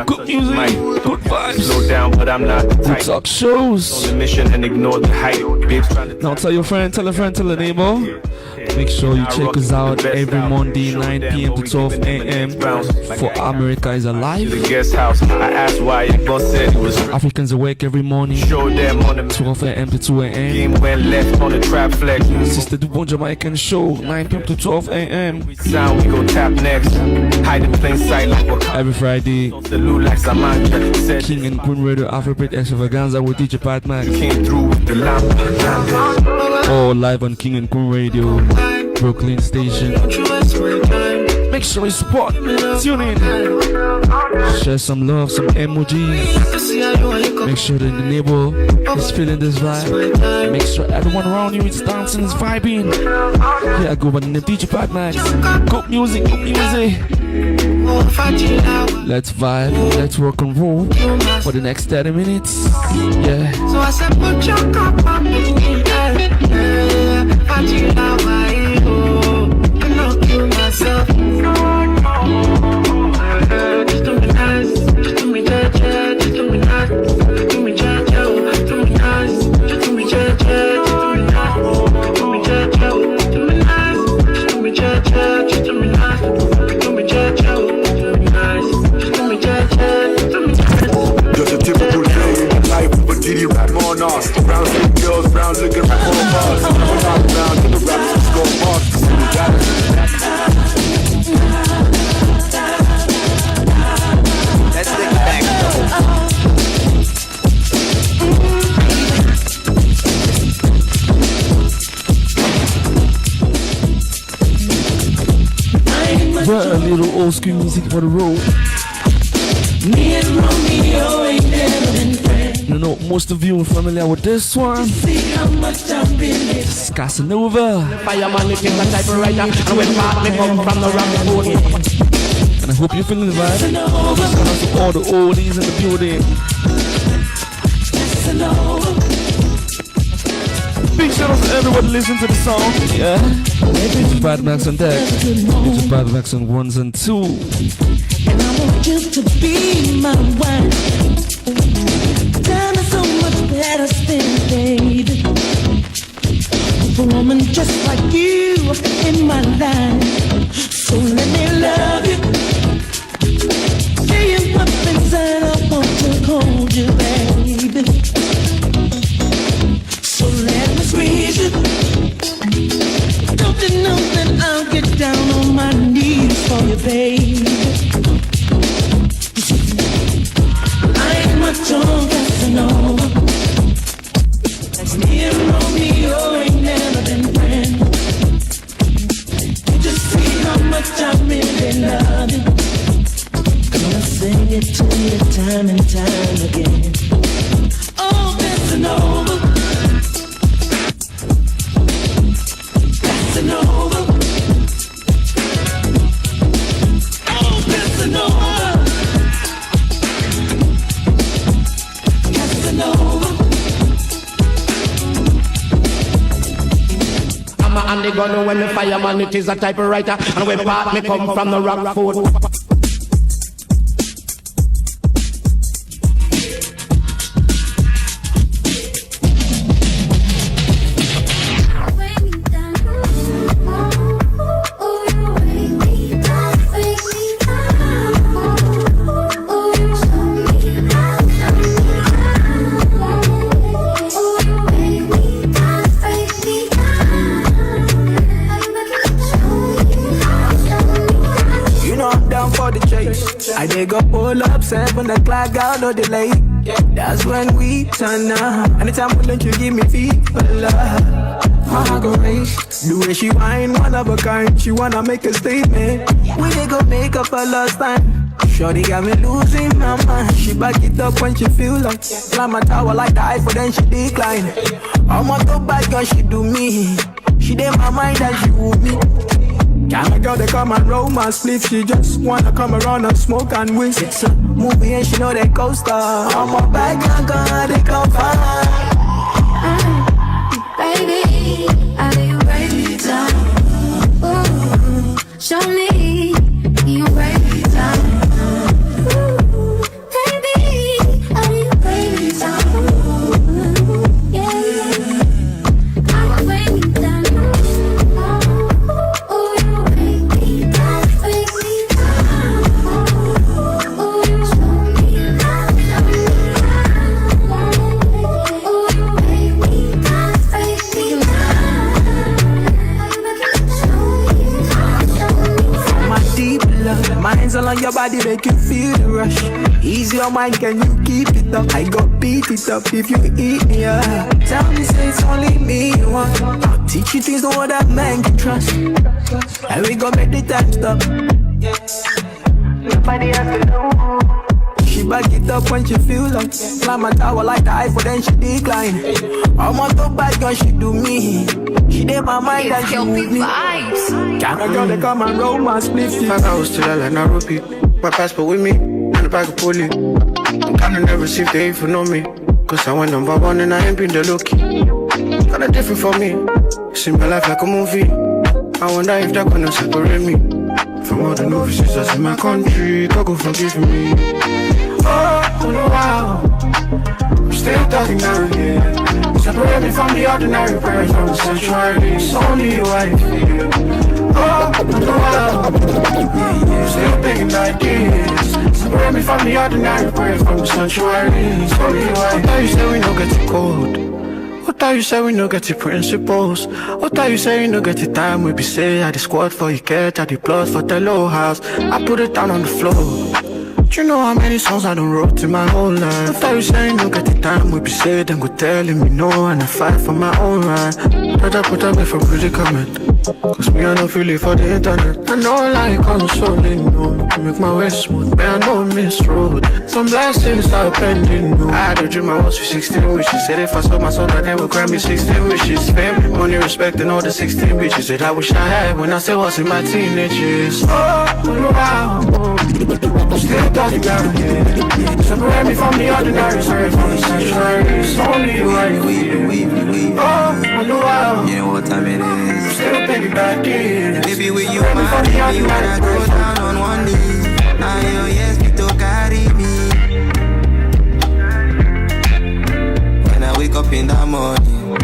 Good music, good vibes. Slow down, but I'm not the Good type. talk shows. On the mission and ignore the hype. Babes trying to Now tell your friend, tell a friend, tell a neighbor. Make sure you check us out every Monday 9 p.m. to 12 a.m. for America is Alive. the guest house. I asked why your boss said it was Africans Awake every morning, show them on the 12 a.m. to 2 a.m. game went left on the trap flex. Sister Dubon Jamaican show 9 p.m. to 12 a.m. Sound we go tap next. Hide in plain sight like what Every Friday, salute like Samantha said. King and Queen Radio Afrobeat Extravaganza with DJ Pat Max. Came through with the lamp. All live on King and Queen Radio, Brooklyn Station. Make sure you support. Tune in. Share some love, some emojis. Make sure that the neighbor is feeling this vibe. Make sure everyone around you is dancing, is vibing. Yeah, I go by the name DJ Pat Max. Good music, good music. Let's vibe, let's rock and roll for the next 30 minutes. Yeah. So I said, put your cup on me. I do now my ego. I know kill myself. Just do me nice, just do me judge, just do me nice, do me judge, do me nice, just do me judge, do me nice, do me judge, do me nice, do me judge, do me nice, do me judge, do me nice, do me judge, do me nice. Just a typical day in life, but did he rap more us? Brown skin girls, brown looking rap more bars. Round to the rap, let's go past. Let's take it back. Yeah, a little old school music for the road. Me and Romeo ain't never been friends. You know, most of you are familiar with this one. See how much I've been It's Casanova. Fireman, it is a typewriter, and when part me come from the rock board. And I hope you're feeling the vibe. Shout out to all the oldies in the building. Big shout out to everyone listening to the song. Yeah. DJ Pat Max on deck. DJ Pat Max on ones and two. And I want you to be my wife. Time is so much better spent, baby. A woman just like you in my life. So let me love you. Say you up inside, I want to hold you, baby. So let me squeeze you. Don't you know that I'll get down on my knees for you, baby. I ain't much on Casanova. Me and Romeo ain't never been friends. You just see how much I really love you. Gonna sing it to you time and time again. Oh, Casanova, Casanova, oh, Casanova, Casanova. I'm a handy gun when me fireman, it is a typewriter, and when part me come from the rock food. I dig up, pull up, 7 o'clock, got no delay. That's when we turn up. Anytime we link, you give me fever love. My heart go race. The way she whine, one of a kind. She wanna make a statement. We dey go make up for lost time. Shorty got me losing my mind. She back it up when she feel like climb a tower like the Eiffel, then she decline. I'm a go back girl, she do me. She dey my mind and she woo me. Can't a girl they come and roll my sleeve. She just wanna come around and smoke and whisk. It's a movie and she know they co-star. I'm a bad girl, they come find. Baby, how do you break me down? Ooh, show me you break me down. Ooh, baby, how do you break me down? Ooh, yeah, how you break me down? Mine's all on your body, make you feel the rush. Ease your mind, can you keep it up? I go beat it up if you eat me up. Tell me, say it's only me you want. I'll teach you things no other man can trust. And we go make the time stop. Nobody has to know. She back it up when she feel like climb a tower like the iPhone, then she decline. I'm on top bad girl, she do me. She did my mind and she move me. Can I girl, they come and romance, please. My house to like Nairobi. My passport with me, and the bag of pulley. I'm kinda nervous if they even know me. Cause I went number one and I ain't been the lucky. Kinda different for me. See my life like a movie. I wonder if they're gonna separate me from all the officers in my country. God go forgive me. Oh no, wow. I'm still talking down here. Separate me from the ordinary prayers from the sanctuary. It's only you I feel. Oh no, wow. I'm still thinking like this. Separate me from the ordinary prayers from the sanctuary. It's only you I feel. What you say we don't get it cold? What you say we no get the principles? What you say we no get the time we be say I the squad for you catch, I the blood for the low house. I put it down on the floor. Do you know how many songs I done wrote in my whole life? What you say we no get the time we be say them go telling me no and I fight for my own right. Try to put away from predicament. Cause me I don't feel it for the internet. I know like consoling, no. To make my way smooth, man I know miss road. Some blessings are pending, no. I had a dream I was 16 wishes. Said if I sold my soul that they would grant me 16 wishes. Fame, money, respect and all the 16 bitches that I wish I had when I still was in my teenage years. Oh, wow. Still talking down here. Separate me from the ordinary, sorry from the sanctuary. It's only you I need. Oh, wow. You know what time it is. Still thinking about this. Baby, will you marry me when I go down on one knee? Now your yes, me to carry me. When I wake up in the morning,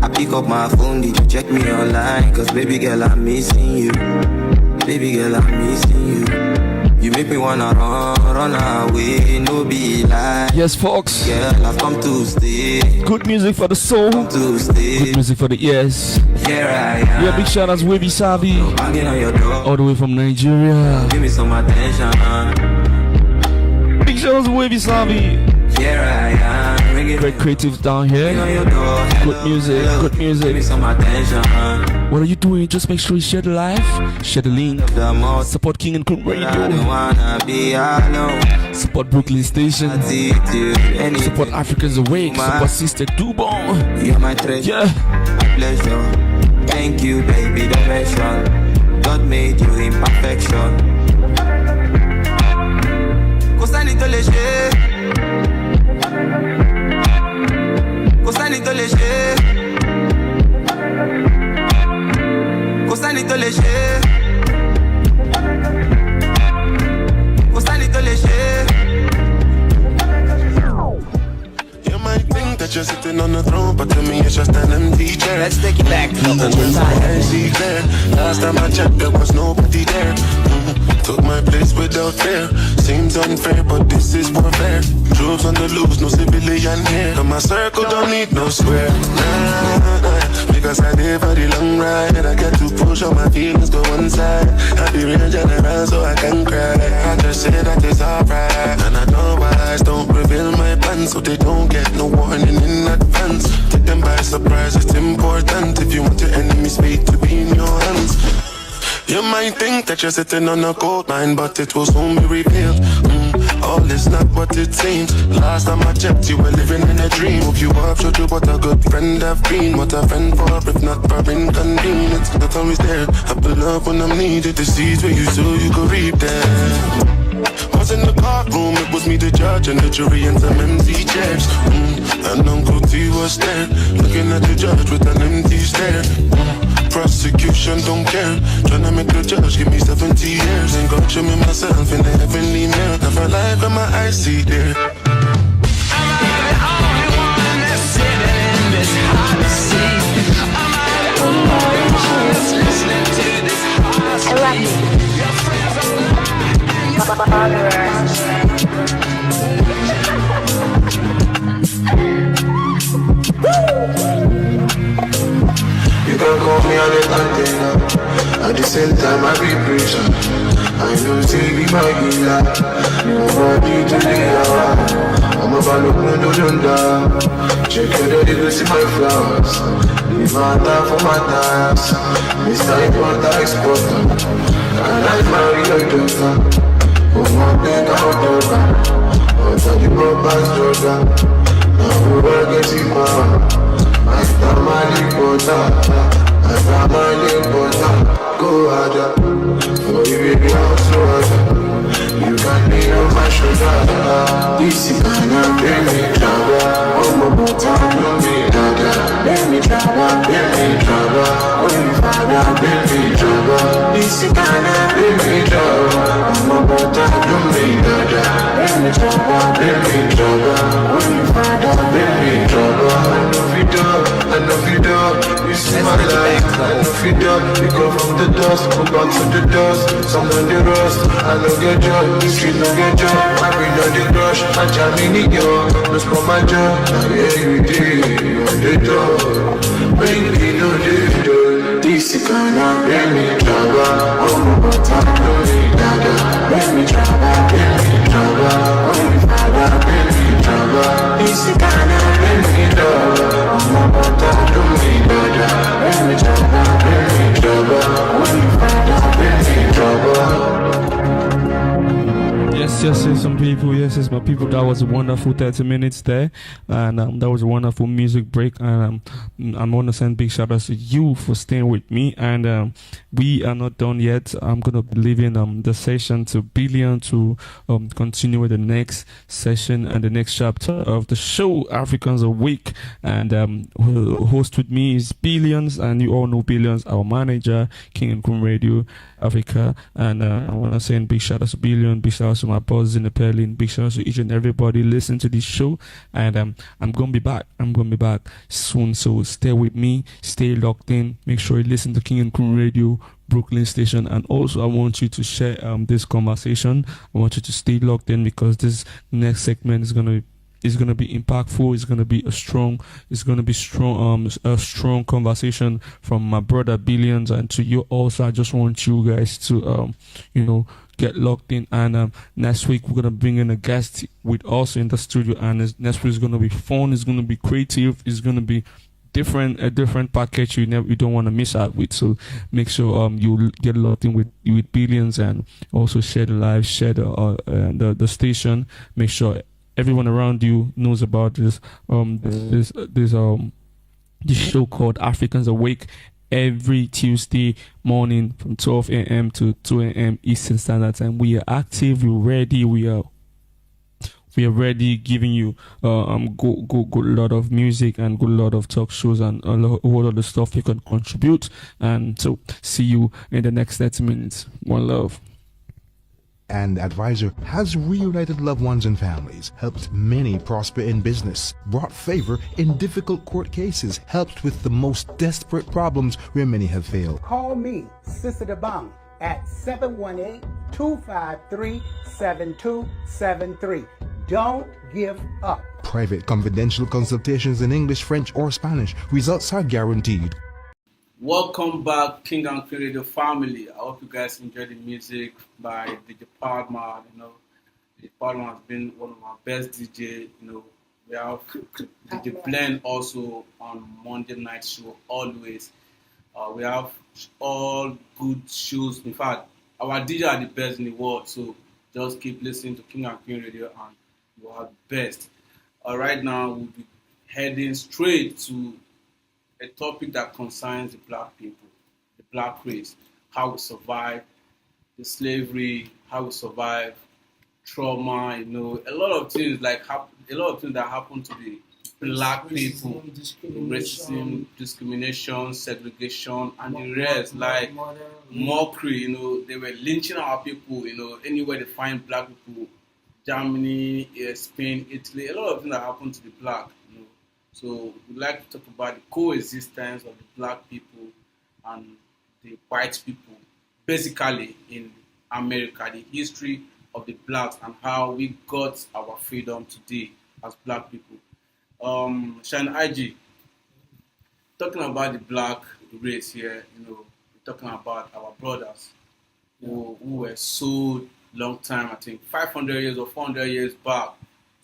I pick up my phone, did you check me online? Cause baby girl, I'm missing you. Baby girl, I'm missing you. You make me wanna run away, no be lie. Yes, folks. Girl, I've come to stay. Good music for the soul. Come to stay. Good music for the ears. Here I am. Yeah, big shout outs Wavy Savi. Banging on your door. All the way from Nigeria. Give me some attention. Big shout outs Wavy Savi. Here I am. Great creatives down here. Good music, good music. Give me some attention. What are you doing? Just make sure you share the live, share the link. Support King and Queen Radio. I don't wanna be alone. Support Brooklyn Station. Support Africans Awake. Support Sister Dubon. You're my treasure. Yeah. My pleasure. Thank you, baby. Don't mention. God made you in perfection. Cause I need to léger. Costanito léger. Costanito léger. Costanito léger. You might think that you're sitting on the throne, but to me it's just an empty chair. Let's take it back to the time. Last time I checked, there was nobody there. Took my place without fear. Seems unfair, but this is warfare. Troops on the loose, no civilian here. And my circle don't need no square. Nah, because I did for the long ride. I get to push all my feelings to one side. I be real general so I can cry. I just say that it's alright. And I know why don't reveal my plans, so they don't get no warning in advance. Take them by surprise, it's important. If you want your enemies fate to be in your hands. You might think that you're sitting on a gold mine, but it will soon be revealed. All is not what it seems. Last time I checked, you were living in a dream. Hope you up, showed you what a good friend I've been. What a friend for, if not for inconvenience. Not always there, I pull up when I'm needed. The seeds where you sow, you could reap them. Was in the courtroom, it was me the judge and the jury and some empty chairs. And Uncle T was there, looking at the judge with an empty stare. Prosecution don't care, tryna make the judge give me 70 years. Ain't got show me myself in the heavenly mirror. Never life in my eyes see there. You can call me on the container. At the same time I be preacher. I know say be my healer. Nobody to the hour. I'm about to put no junda. Check your daddy to see my flowers. Leave my time for my times. Mr. Importer Exporter. like Mario Josa. Oh my big out Josa. Oh the brothers Josa. Now we will get it power. I stand my Likota. I stand my Likota. Go harder. Oh you baby I'm so harder. You can be on my shoulder. This is gonna bring me trouble. Oh my God, bring me trouble. Bring me trouble. Bring me trouble. Oh you father, bring me trouble. This is gonna bring me trouble. Oh my God, bring me trouble. Bring me trouble. Bring me trouble. Oh you father, bring me trouble. I know you do. I know you do. You see my life. I know you do. We go from the dust, go back to the dust. Some on the rust. I know get joy. Street no get joy. I bring on the rush. I jam in the yard. No for my job. Now every day on the door. Bring me no day. This is gonna bring me trouble. Oh my God, bring me trouble. Bring me trouble. Bring me trouble. Oh my father, bring me trouble. This is gonna bring me trouble. Oh my God, bring me trouble. Bring me trouble. Bring me trouble. Oh my father, bring me trouble. Yes, some people. Yes, my people. That was a wonderful 30 minutes there, and that was a wonderful music break. And I'm gonna send big shout outs to you for staying with me. And we are not done yet. I'm gonna be leaving the session to Billion to continue with the next session and the next chapter of the show, Africans Awake. And host with me is Billions, and you all know Billions, our manager, King and Queen Radio Africa. And I wanna send big shout outs to Billion, big shout outs to my boss in the Berlin. Big shout out to each and everybody listen to this show, and I'm gonna be back. I'm gonna be back soon, so stay with me, stay locked in. Make sure you listen to King and Crew Radio Brooklyn Station, and also I want you to share this conversation. I want you to stay locked in because this next segment is gonna be impactful. It's gonna be a strong conversation from my brother Billions, and to you also. I just want you guys to get locked in. And next week we're gonna bring in a guest with us in the studio, and next week is gonna be fun. It's gonna be creative. It's gonna be a different package you don't want to miss out with. So make sure you get locked in with Billions, and also share the live, share the station. Make sure everyone around you knows about this show called Africans Awake every Tuesday morning from 12 a.m. to 2 a.m. Eastern Standard Time. We are active, we're ready, we are ready, giving you good lot of music and good lot of talk shows and a whole lot of stuff you can contribute. And so see you in the next 30 minutes. One love. And advisor has reunited loved ones and families, helped many prosper in business, brought favor in difficult court cases, helped with the most desperate problems where many have failed. Call me, Sister Dabang, at 718-253-7273. Don't give up. Private confidential consultations in English, French, or Spanish. Results are guaranteed. Welcome back, King and Queen Radio family. I hope you guys enjoy the music by DJ Padma. DJ Padma has been one of our best DJ. We have DJ Blend also on Monday night show always. We have all good shows. In fact, our DJ are the best in the world. So just keep listening to King and Queen Radio, and you are the best. Right now, we'll be heading straight to a topic that concerns the black people, the black race, how we survive the slavery, how we survive trauma, a lot of things that happen to the black people, racism, discrimination, segregation, and the rest, like mockery. They were lynching our people. Anywhere they find black people, Germany, Spain, Italy, a lot of things that happen to the black. So we'd like to talk about the coexistence of the black people and the white people, basically in America, the history of the blacks and how we got our freedom today as black people. Shine IG, talking about the black race here, we're talking about our brothers who were sold long time, I think 500 years or 400 years back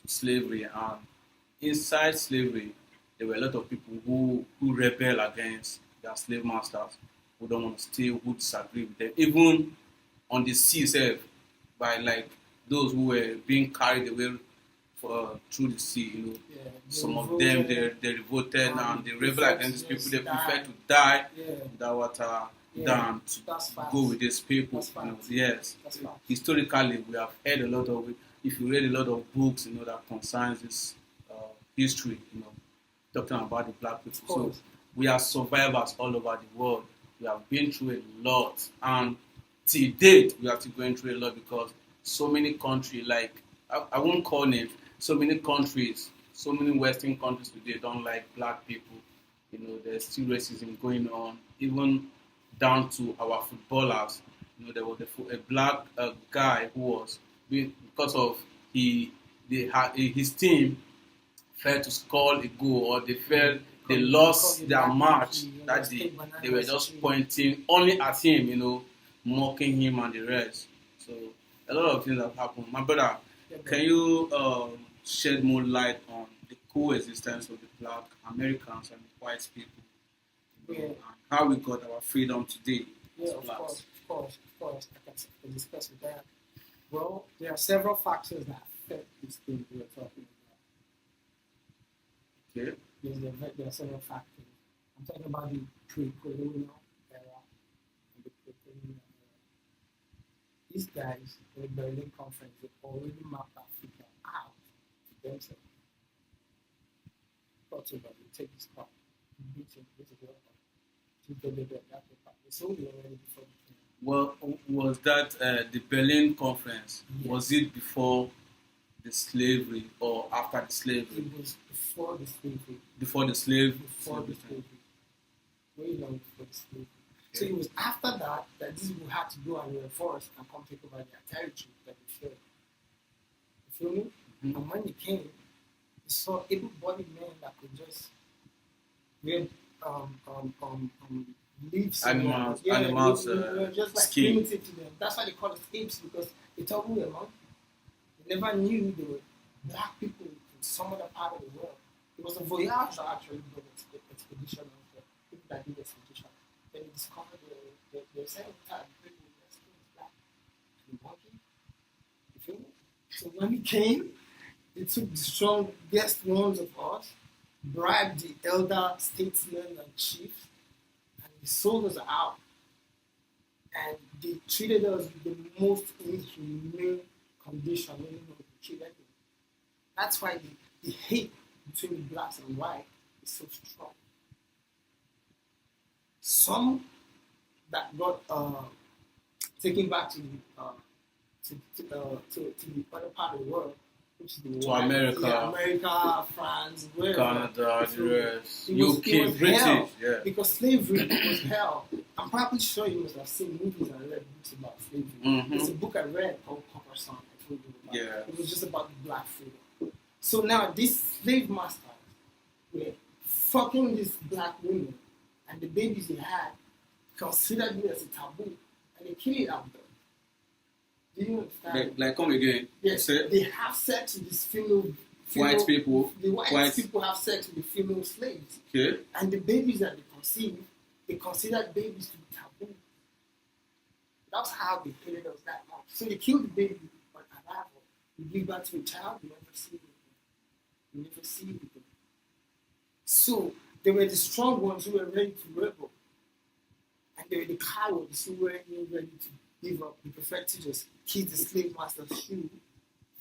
to slavery. And inside slavery, there were a lot of people who rebel against their slave masters, who don't want to steal, who disagree with them. Even on the sea itself by like those who were being carried away through the sea. You know, some of them they revolted and they rebelled against these people. They prefer to die in that water than to go with these people. You know, yes, historically we have heard a lot of it. If you read a lot of books, you know, that concerns this history, you know, talking about the black people. So we are survivors all over the world. We have been through a lot, and till date we are still going through a lot because so many countries, like I won't call names, so many countries, so many Western countries today don't like black people. You know, there's still racism going on, even down to our footballers. You know, there was a black guy who was because of his team failed to score a goal, or they lost their match that they were just pointing only at him, you know, mocking him and the rest. So a lot of things have happened. My brother, can you shed more light on the coexistence of the black Americans and the white people, and how we got our freedom today? Yeah, of course. I can discuss with that. Well, there are several factors that affect this thing we are talking about. Okay. There are several factors. I'm talking about the pre-colonial era and the pre-colonial era. These guys, in the Berlin Conference, they already mapped Africa out to themselves. Thought about it, take this part, beat it, this is what it's only already before the thing. Well, was that the Berlin Conference? Yes. Was it before the slavery or after the slavery? It was before the slavery. Before the slavery? Before the slavery. Way long before the slavery. Okay. So it was after that these people had to go and reinforce and come take over their territory that they fled. You feel me? Mm-hmm. And when they came, they saw able-bodied men that could just wear leaves, animals, just like primitive to them. That's why they call it apes, because they told me along. They never knew there were black people in some other part of the world. It was a voyage actually, but expedition of the people that did the expedition. Then they discovered the second time people were still black and monkey. You feel me? So when we came, they took the strongest ones of us, bribed the elder statesmen and chiefs, and they sold us out. And they treated us with the most inhumane condition anyone could treat anyone. That's why the hate between the blacks and white is so strong. Some that got taken back to the other part of the world, which is the white, America, France, Canada, the US, UK, British, hell, because slavery was hell. I'm probably sure you must have seen movies and read books about slavery. Mm-hmm. There's a book I read called Copper Sun. I told you about. Yeah. It was just about the black freedom. So now these slave masters were fucking these black women, and the babies they had considered it as a taboo, and they killed it out of them. Do you understand? Like come again? Yes, they have sex with these female white people. The white people have sex with the female slaves. Okay. And the babies that they conceive, they considered babies to be taboo. That's how they hated us that much. So they killed the baby on arrival. You give birth to a child, you never see it. You never see it again. So they were the strong ones who were ready to rebel. And they were the cowards who weren't ready to give up. They preferred to just kiss the slave master's shoe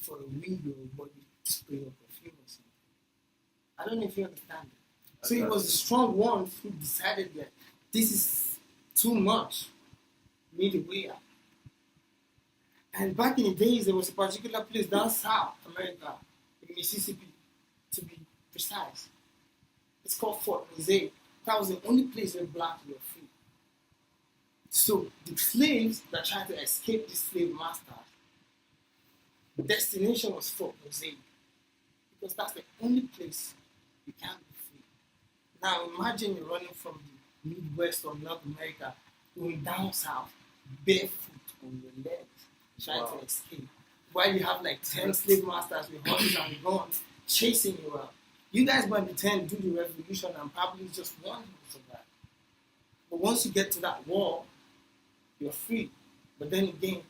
for a wig or a body spray or perfume or something. I don't know if you understand it. So it was the strong ones who decided that this is too much. We need a way out. And back in the days, there was a particular place down South America, in Mississippi, to be precise. It's called Fort Mosaic. That was the only place where blacks were free. So the slaves that tried to escape the slave masters, the destination was Fort Mosaic, because that's the only place you can be free. Now imagine you're running from the Midwest or North America, going down south, barefoot on your legs, trying to escape, while you have like 10 slave masters with guns and guns chasing you out. You guys by the 10 do the revolution and probably just one will survive. But once you get to that wall, you're free. But then again,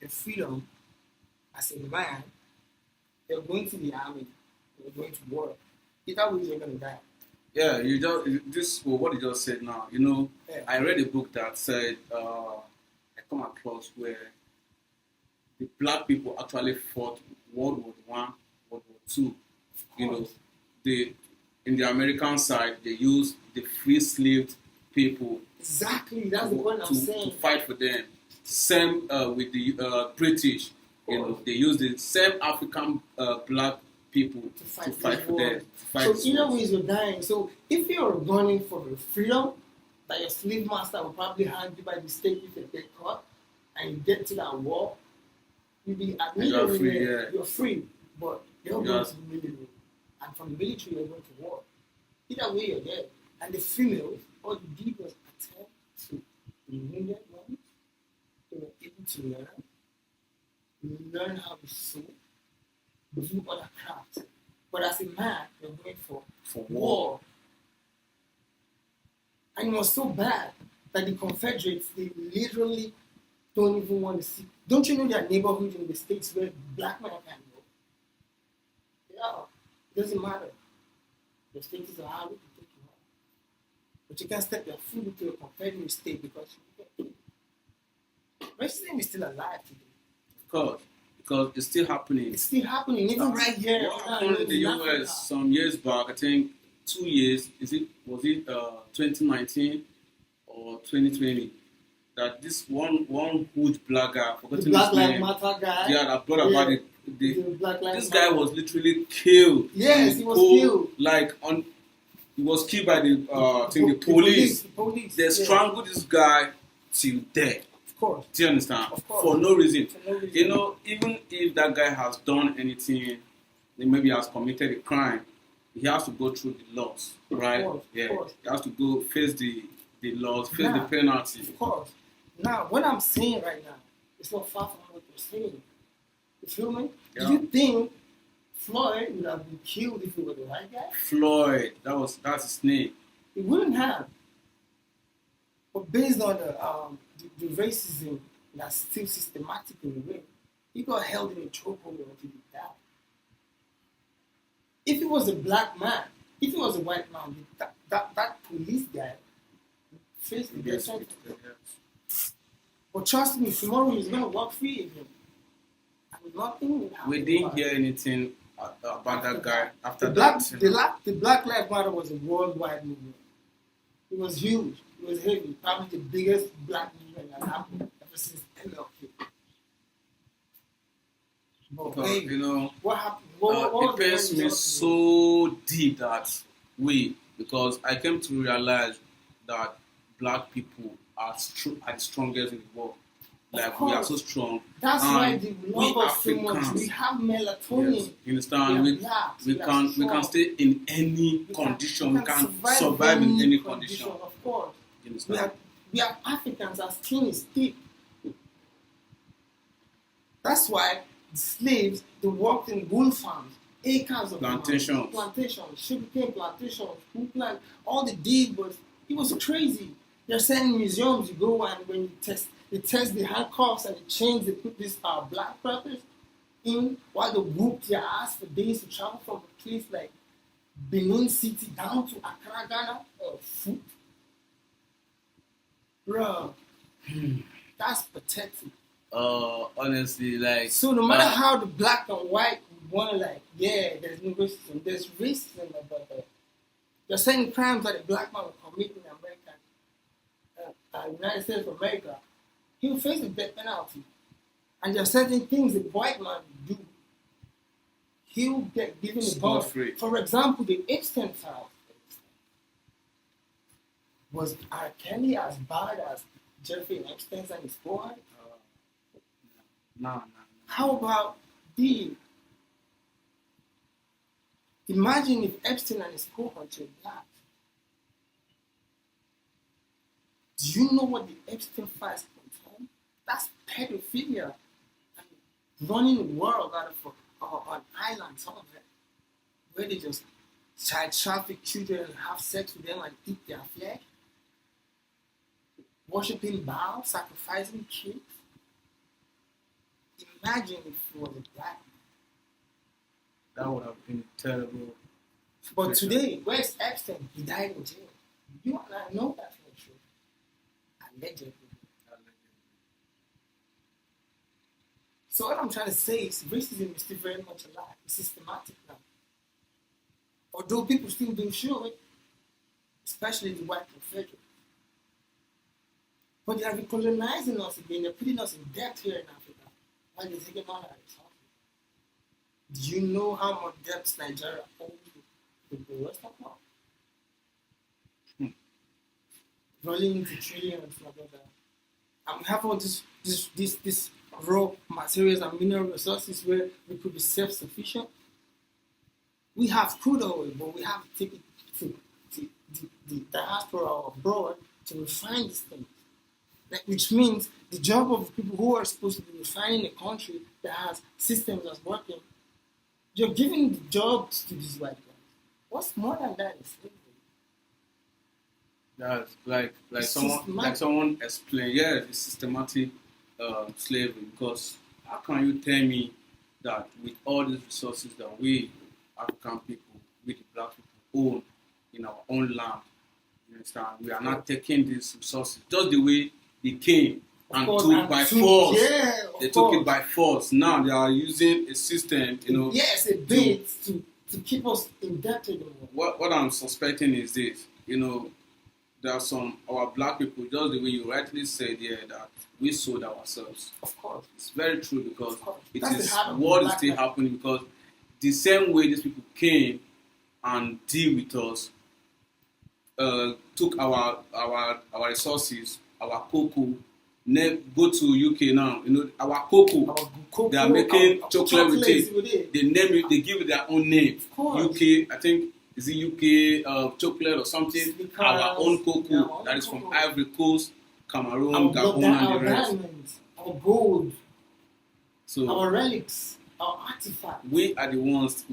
the freedom as a man, you're going to the army, you're going to war. Either way, you're going to die. Yeah, what you just said now. I read a book that said I come across where the black people actually fought World War One, World War Two. In the American side, they used the free slave people. Exactly, that's the point I'm saying. To fight for them. Same with the British. They used the same African black people to fight for them. So in a way, you're dying. So if you're running for the freedom that your slave master will probably hand you by mistake if you get caught, and you get to that war, you'll be admitted you're free, but you're going to the military. And from the military, you're going to war. Either way, you're dead. And the females, all they did was attend to the wounded ones. They were able to learn how to sew, do other crafts. But as a man, you're going for war. And it was so bad that the Confederates, they literally don't even want to see. Don't you know there are neighborhoods in the States where black men can go? Yeah, it doesn't matter. The status are how to take you out. But you can't step your foot into a Confederate state because you get racism is still alive today. Of course, because it's still happening. It's still happening, even right here. What happened in the US some years back, I think 2 years, was it 2019 or 2020? That this one huge black guy, forgotten Black his name. Lives Matter guy. Yeah, that brought about it. This guy was literally killed. Yes, he was killed. He was killed by the police. The police. They strangled this guy till death. Of course. Do you understand? Of course. For no reason. Even if that guy has done anything, maybe has committed a crime, he has to go through the laws, right? Of course. He has to go face the laws, face the penalty. Of course. Now, what I'm saying right now, it's not far from what you're saying. You feel me? Yeah. Do you think Floyd would have been killed if he were the white guy? Floyd, that's his name. He wouldn't have. But based on the racism that's still systematic in the way, he got held in a chokehold until he died. If he was a black man, if he was a white man, that police guy faced the death sentence. But trust me, tomorrow he's going to walk free again. And nothing will happen. We didn't hear anything about that guy after The Black Lives Matter was a worldwide movement. It was huge. It was heavy. Probably the biggest black movement that happened ever since MLK. But baby, what happened? What it pains me so deep because I came to realize that black people are the strongest in the world. Like, we are so strong. That's why they love us so much. We have melatonin. Yes, you understand? We can stay in any condition. We can survive in any condition. Of course. You understand? We are Africans. Our skin is thick. That's why the slaves, they worked in wool farms, acres of plantations, sugarcane plantations, food plant. All they did was, it was crazy. They're saying in museums, you go and when they test the handcuffs and the chains, they put these black brothers in while they whoop their ass for days to travel from a place like Benin City down to Accra, Ghana, foot. Bro, that's pathetic. Honestly, like. So no matter how the black and white want to there's no racism. There's racism about that. They're saying crimes that a black man will commit in America, United States of America, he will face the death penalty. And there are certain things a white man will do. He will get given a bond. For example, the Epstein trial. Was R. Kelly as bad as Jeffrey Epstein and his cohort? No. How about imagine if Epstein and his cohort were black. Do you know what the Epstein files contain? That's pedophilia. And running the world out of an island somewhere where they just child traffic children and have sex with them and eat their flesh. Worshipping Baal, sacrificing kids. Imagine if it was a black man. That would have been terrible. But today, where's Epstein? He died in jail. You and I know that's not true. Allegedly. So what I'm trying to say is racism is still very much alive. It's systematic now. Although people still don't show it, especially the white confederate. But they are recolonizing us again. They're putting us in debt here in Africa. While they're taking on our resources. Do you know how much debt Nigeria owes to the Western world? Rolling into trillions, blah, blah, blah. And we have all this raw materials and mineral resources where we could be self-sufficient. We have crude oil, but we have to take it to the diaspora or abroad to refine these things. Which means the job of the people who are supposed to be refining a country that has systems that's working, you're giving the jobs to these white guys. What's more than that is slavery? That's like someone explained. Yeah, it's systematic slavery. Because how can you tell me that with all these resources that we African people, we the black people own in our own land, you understand? We are not taking these resources just the way they came and took by force. Yeah, they took it by force. Now they are using a system, Yes, a bait to keep us indebted. What I'm suspecting is this, there are some our black people, just the way you rightly said here, that we sold ourselves. Of course. It's very true because it That's is what is still happening because the same way these people came and deal with us, took our resources, our cocoa, go to UK now, our cocoa, they are making chocolate with it. They name it, they give it their own name. UK, I think, is it UK chocolate or something? Our own cocoa that is from Ivory Coast, Cameroon, Gabon, and the rest. Diamonds, our gold, so our relics, our artifacts. We are the ones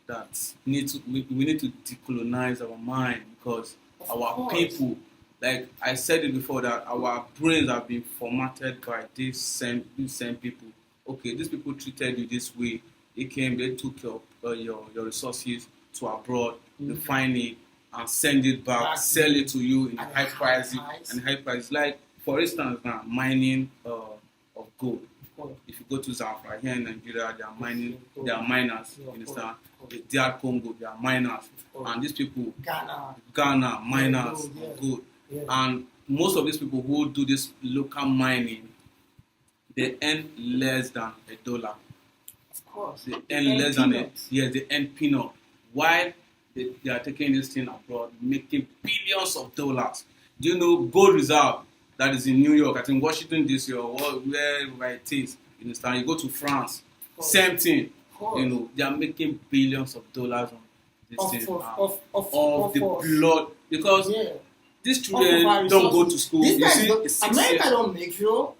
that we need to decolonize our mind because our people, like I said it before, that our brains have been formatted by these same people. Okay, these people treated you this way. They came, they took your resources to abroad, refine it, and send it back, sell it to you in high prices. Like, for instance, now mining of gold. If you go to Zamfara here in Nigeria, they are miners. You understand? The DR Congo, they are miners, and these people, Ghana miners of gold. Yeah. And most of these people who do this local mining, they earn less than $1. Of course. They earn less than it. Yes, they earn peanut. While they are taking this thing abroad, making billions of dollars. Do you know gold reserve that is in New York, I think Washington DC or where it is, you understand? You go to France, same thing. They are making billions of dollars on this thing. Of the blood. Because these children don't go to school. America don't make sure.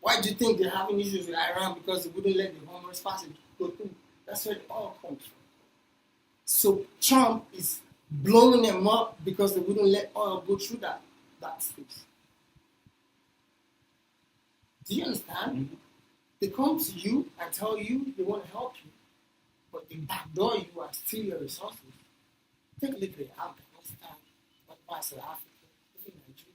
Why do you think they're having issues with Iran? Because they wouldn't let the homeless passage go through. That's where it all comes from. So Trump is blowing them up because they wouldn't let oil go through that space. Do you understand? Mm-hmm. They come to you and tell you they want to help you, but they backdoor you and steal your resources. Take a look at Afghanistan, what parts of Africa, even Nigeria.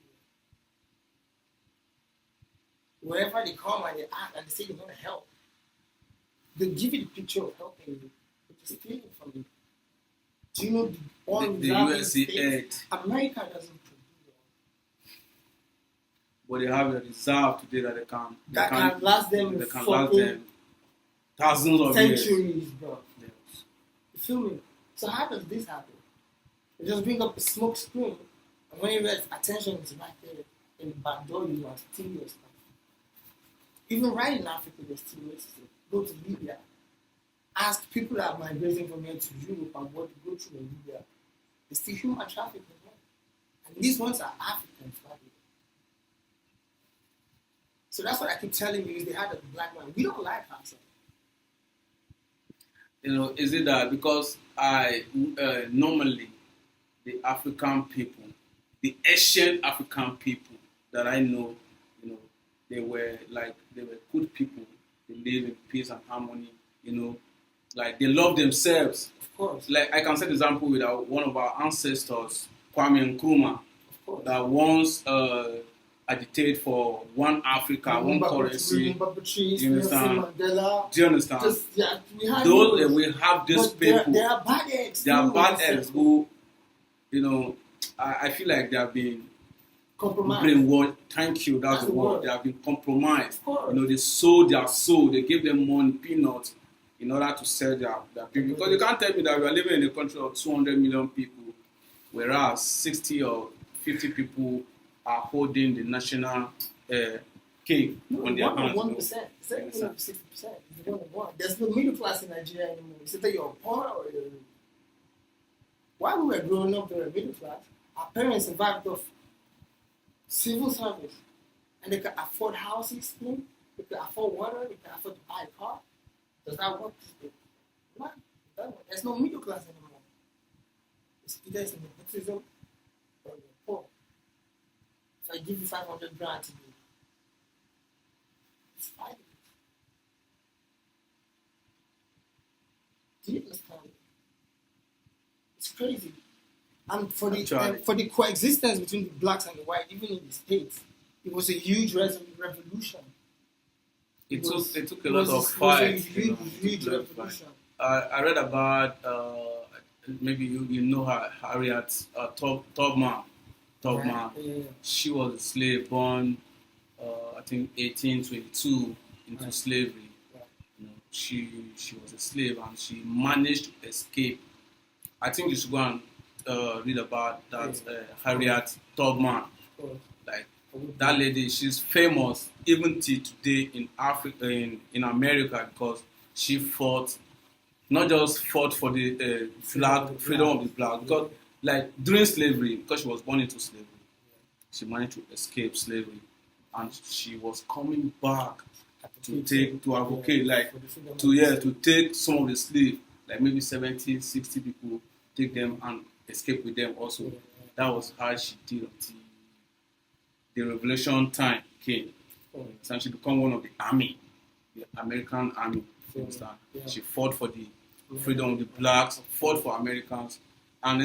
Wherever they come and they act and they say they want to help, they give you the picture of helping you, but they're stealing from you. Do you know the USAID? America doesn't produce oil. But they have a reserve today that can last them thousands of centuries, years. Bro. Yes. You feel me? So how does this happen? You just bring up a smoke screen, and when you realize attention is right there in the back door, you are steal your stuff. Even right in Africa, they're still racism. Go to Libya. Ask people that are migrating from here to Europe and what to go through in Libya. They still human trafficking. And these ones are Africans, right? So that's what I keep telling you, is they had a black man. We don't like ourselves. Is it that because normally the African people, the Asian African people that I know, they were good people. they live in peace and harmony. Like they love themselves. Of course. Like I can set an example with one of our ancestors, Kwame Nkrumah, that once agitated for one Africa, one currency. Do you understand? Do you understand? We have these people. They are bad eggs. They are bad eggs who, I feel like they have been compromised. Brainwashed. Thank you. That's the word. They have been compromised. They sold their soul. They gave them money, peanuts, in order to sell their people. Because you can't tell me that we are living in a country of 200 million people, whereas 60 or 50 people are holding the national cake on their hands. 1%. It's not even 60%. It's 1%. There's no middle class in Nigeria anymore. It's either you're poor or you're rich. While we were growing up, we were middle class. Our parents survived off civil service, and they could afford houses, they could afford water, they could afford to buy a car. Does that work? No, there's no middle class anymore. It's either it's nepotism or you're poor. If I give you 500 grand today, it's 5. Do you understand? It's crazy. And for the coexistence between the blacks and the white, even in the States, it was a huge revolution. It took a lot of fight. Huge revolution. I read about maybe you know her, Harriet Tubman. Yeah. She was a slave born, I think 1822 into slavery. Right. She was a slave and she managed to escape. I think you should go and read about that Harriet Tubman. Like that lady, she's famous even till today in Africa, in America, because she not just fought for the freedom of the black, because like during slavery, because she was born into slavery, she managed to escape slavery, and she was coming back to advocate, like to take some of the slaves, like maybe 70, 60 people, take them and escape with them also. That was how she did until the revolution time came. So she became one of the army, the American army. She fought for the freedom of the blacks, fought for Americans. And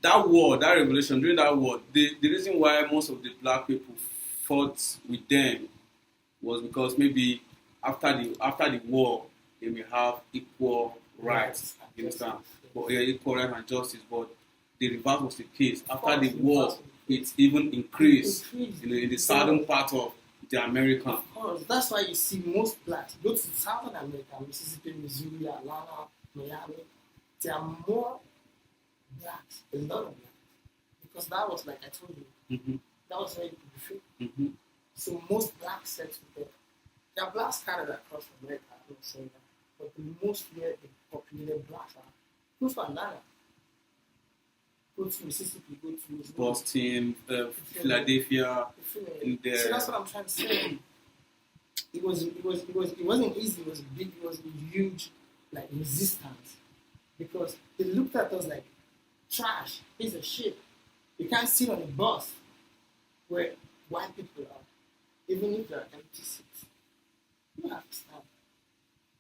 that war, that revolution, during that war, the reason why most of the black people fought with them was because maybe after the war, they may have equal rights. You understand? But equal rights and justice. But the reverse was the case. After the war, it even increased in the southern part of the America. Of course, that's why you see most blacks go to Southern America, Mississippi, Missouri, Atlanta, Miami. There are more blacks, a lot of blacks, because that was, like I told you, that was where you could be free. So most blacks settled there. There are blacks scattered across America, I'm not saying that, but the most where the populated blacks are, go to Atlanta, go to Mississippi, go to Missouri, Boston, Philadelphia. So that's what I'm trying to say. It wasn't easy. It was a huge like resistance, because they looked at us like trash, piece of shit. You can't sit on a bus where white people are, even if there are empty seats. You have to stand.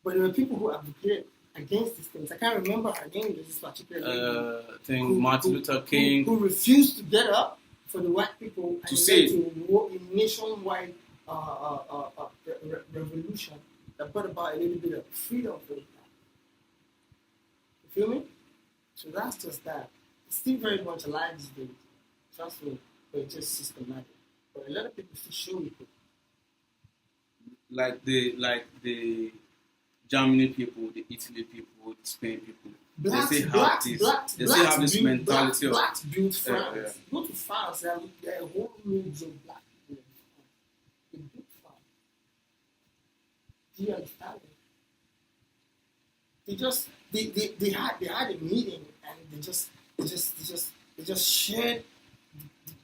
But there were people who advocated against these things. I can't remember her name. There's this particular Martin Luther King, who refused to get up for the white people to say a nationwide revolution that brought about a little bit of freedom for the black. You feel me? So that's just that. It's still very much alive these days. Trust me, but it's just systematic. But a lot of people still show it. Like the Germany people, the Italy people, the Spain people. They still have this mentality of blacks built France. Go to France, there are whole roads of black people. They built France. Do you understand it? They had a meeting and they just shared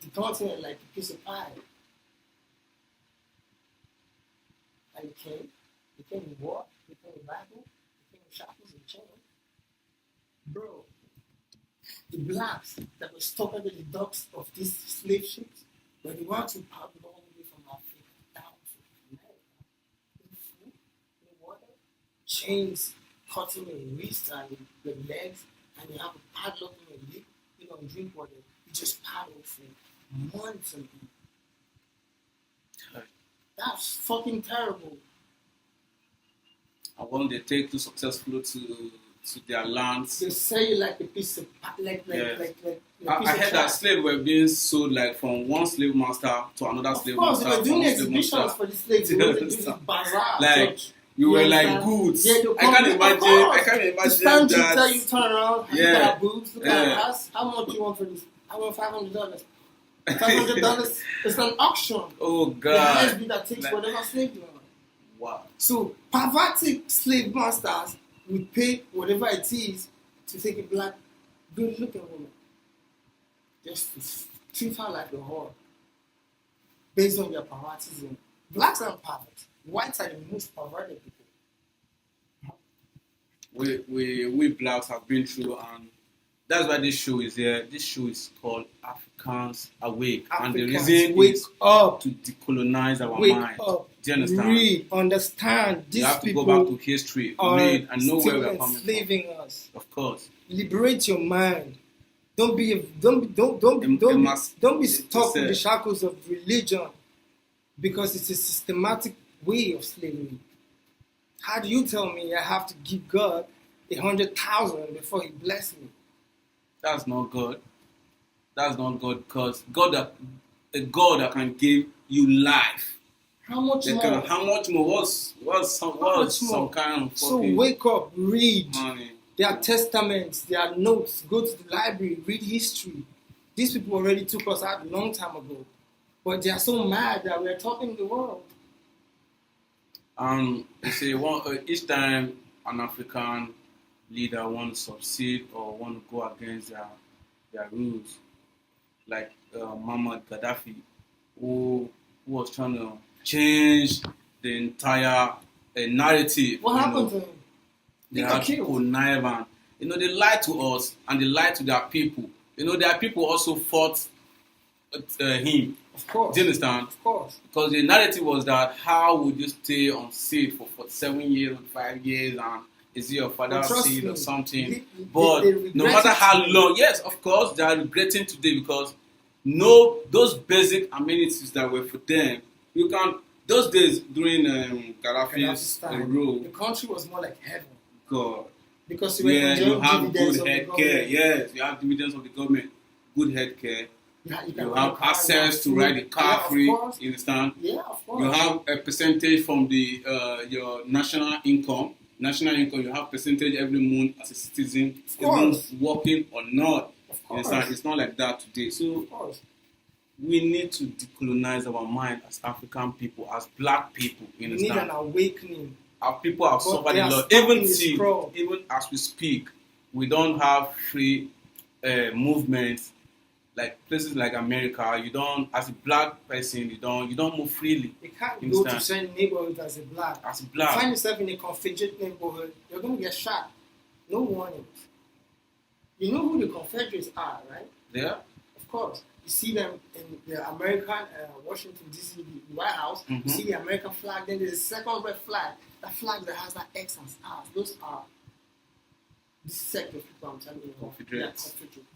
the continent like a piece of pie. And they came with war, they came with Bible, they came with shackles and chains. Bro, the blacks that were stuck under the docks of these slave ships were the ones who paddled all the way from Africa down to America. chains cutting your wrist and your legs, and you have a padlock in your lip, you don't drink water. You just paddle for months and that's fucking terrible. And when they take too successfully to their lands, They sell you like a piece of like a I piece of heard that trash. slaves were being sold like from one slave master to another Of slave course, master. they were doing from slave exhibitions master. for the slaves. They You were doing understand? bazaar. Like church. you were like understand? goods. Yeah, they'll I can't come- of imagine. course. I can't The imagine stand you that. tell you turn around. Look Yeah. at our boobs. Look at Yeah. our ass. How much you want for this? I want $500. $500. It's an auction. Oh The God! highest bid that takes Like- whatever slave you want. Wow. So perverted slave masters will pay whatever it is to take a black, good-looking woman, just to treat her like a whore, based on their pervertism. Blacks are perverts. Whites are the most perverted people. We blacks have been through, and that's why this show is here. This show is called Africans Awake, and the Africans, reason wake is up. to decolonize our Wake mind. up. Do you understand? Read, understand. These You have to people go back to history, are read, and know where still we're coming from. enslaving us. Of course. Liberate your mind. Don't be stuck in the shackles of religion, because it's a systematic way of slavery. How do you tell me I have to give God 100,000 before He bless me? That's not God. That's not God, because a God that can give you life. How much They more? can- how much more? What's some kind of So fucking wake up, read. money? There are testaments, there are notes. Go to the library, read history. These people already took us out a long time ago, but they are so mad that we are talking the world. You see, each time an African leader wants to succeed or want to go against their rules, like Muammar Gaddafi, who was trying to change the entire narrative. What happened to him? They got had to killed. connive and they lied to us and they lied to their people. Their people also fought him. Of course. Do you understand? Of course. Because the narrative was that how would you stay on seat for 47 years or 5 years, and is it your father's trust seat me, or something? they But regret no matter it how today. long, yes, of course, they are regretting today, because those basic amenities that were for them, you can. Those days during Gaddafi's rule, the country was more like heaven. God, Because you were where you enjoying have dividends good of the health government. care. Yes, you have dividends of the government, good health care. You have access to ride the car free. You understand? Yeah, of course. You have a percentage from the your national income. National income, you have percentage every month as a citizen, even working or not. You understand? It's not like that today. So we need to decolonize our mind as African people, as black people. You We need understand? an awakening. Our people have But suffered they a are lot. stuck Even in this scroll. even as we speak, we don't have free movements like places like America. You don't, as a black person, you don't move freely. You can't You go to understand? certain neighborhoods as a black. As a black. You find yourself in a Confederate neighborhood, you're going to get shot. No warnings. You know who the Confederates are, right? Yeah. Of course. You see them in the American Washington, D.C., the White House. Mhm. You see the American flag. Then there's a second red flag. That flag that has that X and stars. Those are this sect of people I'm telling you about. Confederates. Yeah, Confederates.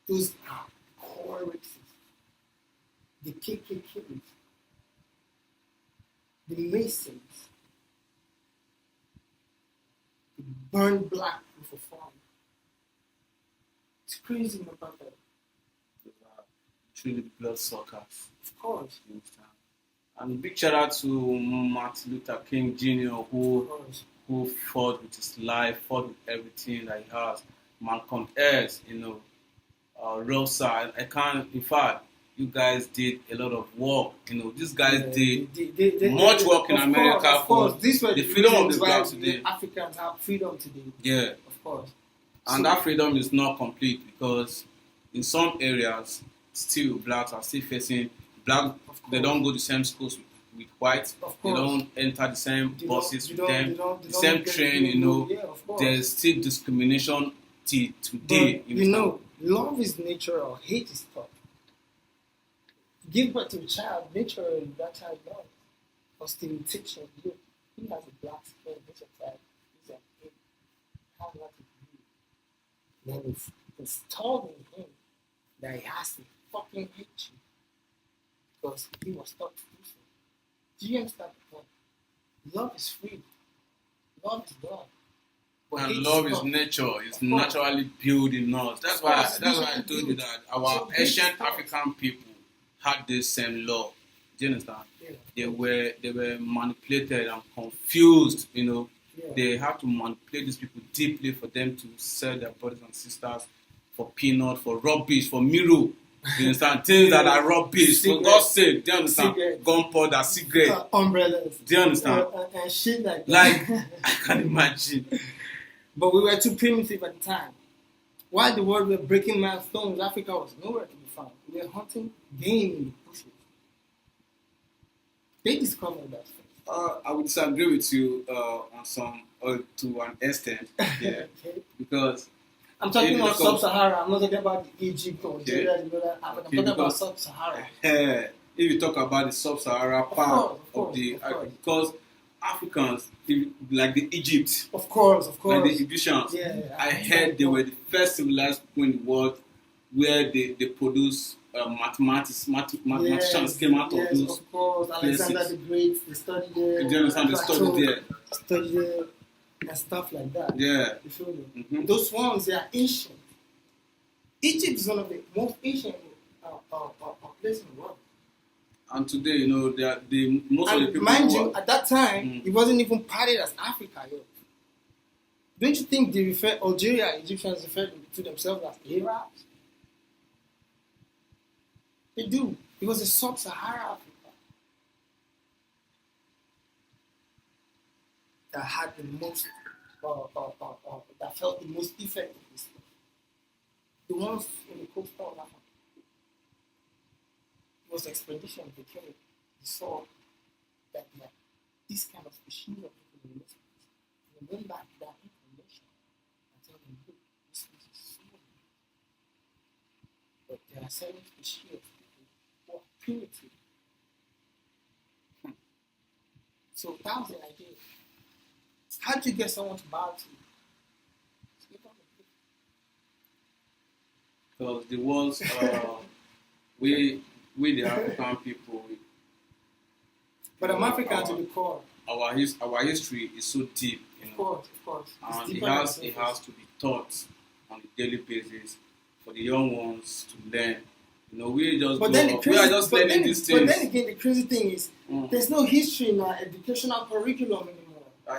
Those are core racists. The KKKs. The Masons. The burn black people for fun. It's crazy about that. Truly blood suckers. Of course. You understand? And big shout out to Martin Luther King Jr. who fought with his life, fought with everything that he has. Malcolm X, Rosa. I can't. In fact, you guys did a lot of work. These guys did much work in America for These were the freedom of the reasons why blacks today. the Africans have freedom today. Yeah. Of course. And that freedom is not complete, because in some areas, still blacks are still facing black. They don't go to the same schools with whites. Of They course. don't enter the same buses with them. they The don't same get train. Yeah, of course. There's still discrimination till today. But, love is natural. Hate is taught. Give birth to a child, nature that child loves. Or still teach you. he has a black skin, which is like, he's like, hey, how do I do? Then it's installed in him that he has to fucking hate you because he was taught to do so. Do you understand the point? Love is free. Love is God. And love is nature. It's naturally built in us. That's why I told you that our ancient African people had this same love. Do you understand? Yeah. They were manipulated and confused, you know. Yeah. They had to manipulate these people deeply for them to sell their brothers and sisters for peanut, for rubbish, for miro. You understand? Things that are rubbish. For God's sake, do you understand? Gunpowder, cigarette, umbrellas. Do you understand? And shit like that. Like, I can imagine. But we were too primitive at the time. While the world were breaking milestones, Africa was nowhere to be found. We were hunting game in the bushes. They discovered that. I would disagree with you on some, to an extent, yeah, okay. Because I'm talking about sub-Sahara. I'm not talking about Egypt or Nigeria. I'm talking about sub-Sahara. If you talk about the sub-Sahara part of the because Africans, like the Egypt, of course, like the Egyptians, I heard they were the first civilized people in the world where they produce mathematicians came out of those. Of course, Alexander the Great, they studied there. Do you understand? They studied there. Studied there and stuff like that. Yeah. You feel me? Mm-hmm. Those ones, they are ancient. Egypt is one of the most ancient places in the world. And today, you know, most of the people. Mind you, at that time, it wasn't even parted as Africa. Yo. Don't you think Algeria Egyptians refer to themselves as Arabs? They do. It was a sub-Sahara Africa that had the most, that felt the most effect of this stuff. The ones in the coastal Africa. It was expedition they came. They saw that this kind of species of people in this place. And they went back to that information and told them, look, this species is so good. But there are certain species of people who are primitive. So that was the idea. How do you get someone to bow to you? Because the ones, we the African people. But I'm African to the core. Our history is so deep, you know. Of course. And it has to be taught on a daily basis for the young ones to learn. You know, we are just learning these things. But then again, the crazy thing is, there's no history in our educational curriculum anymore.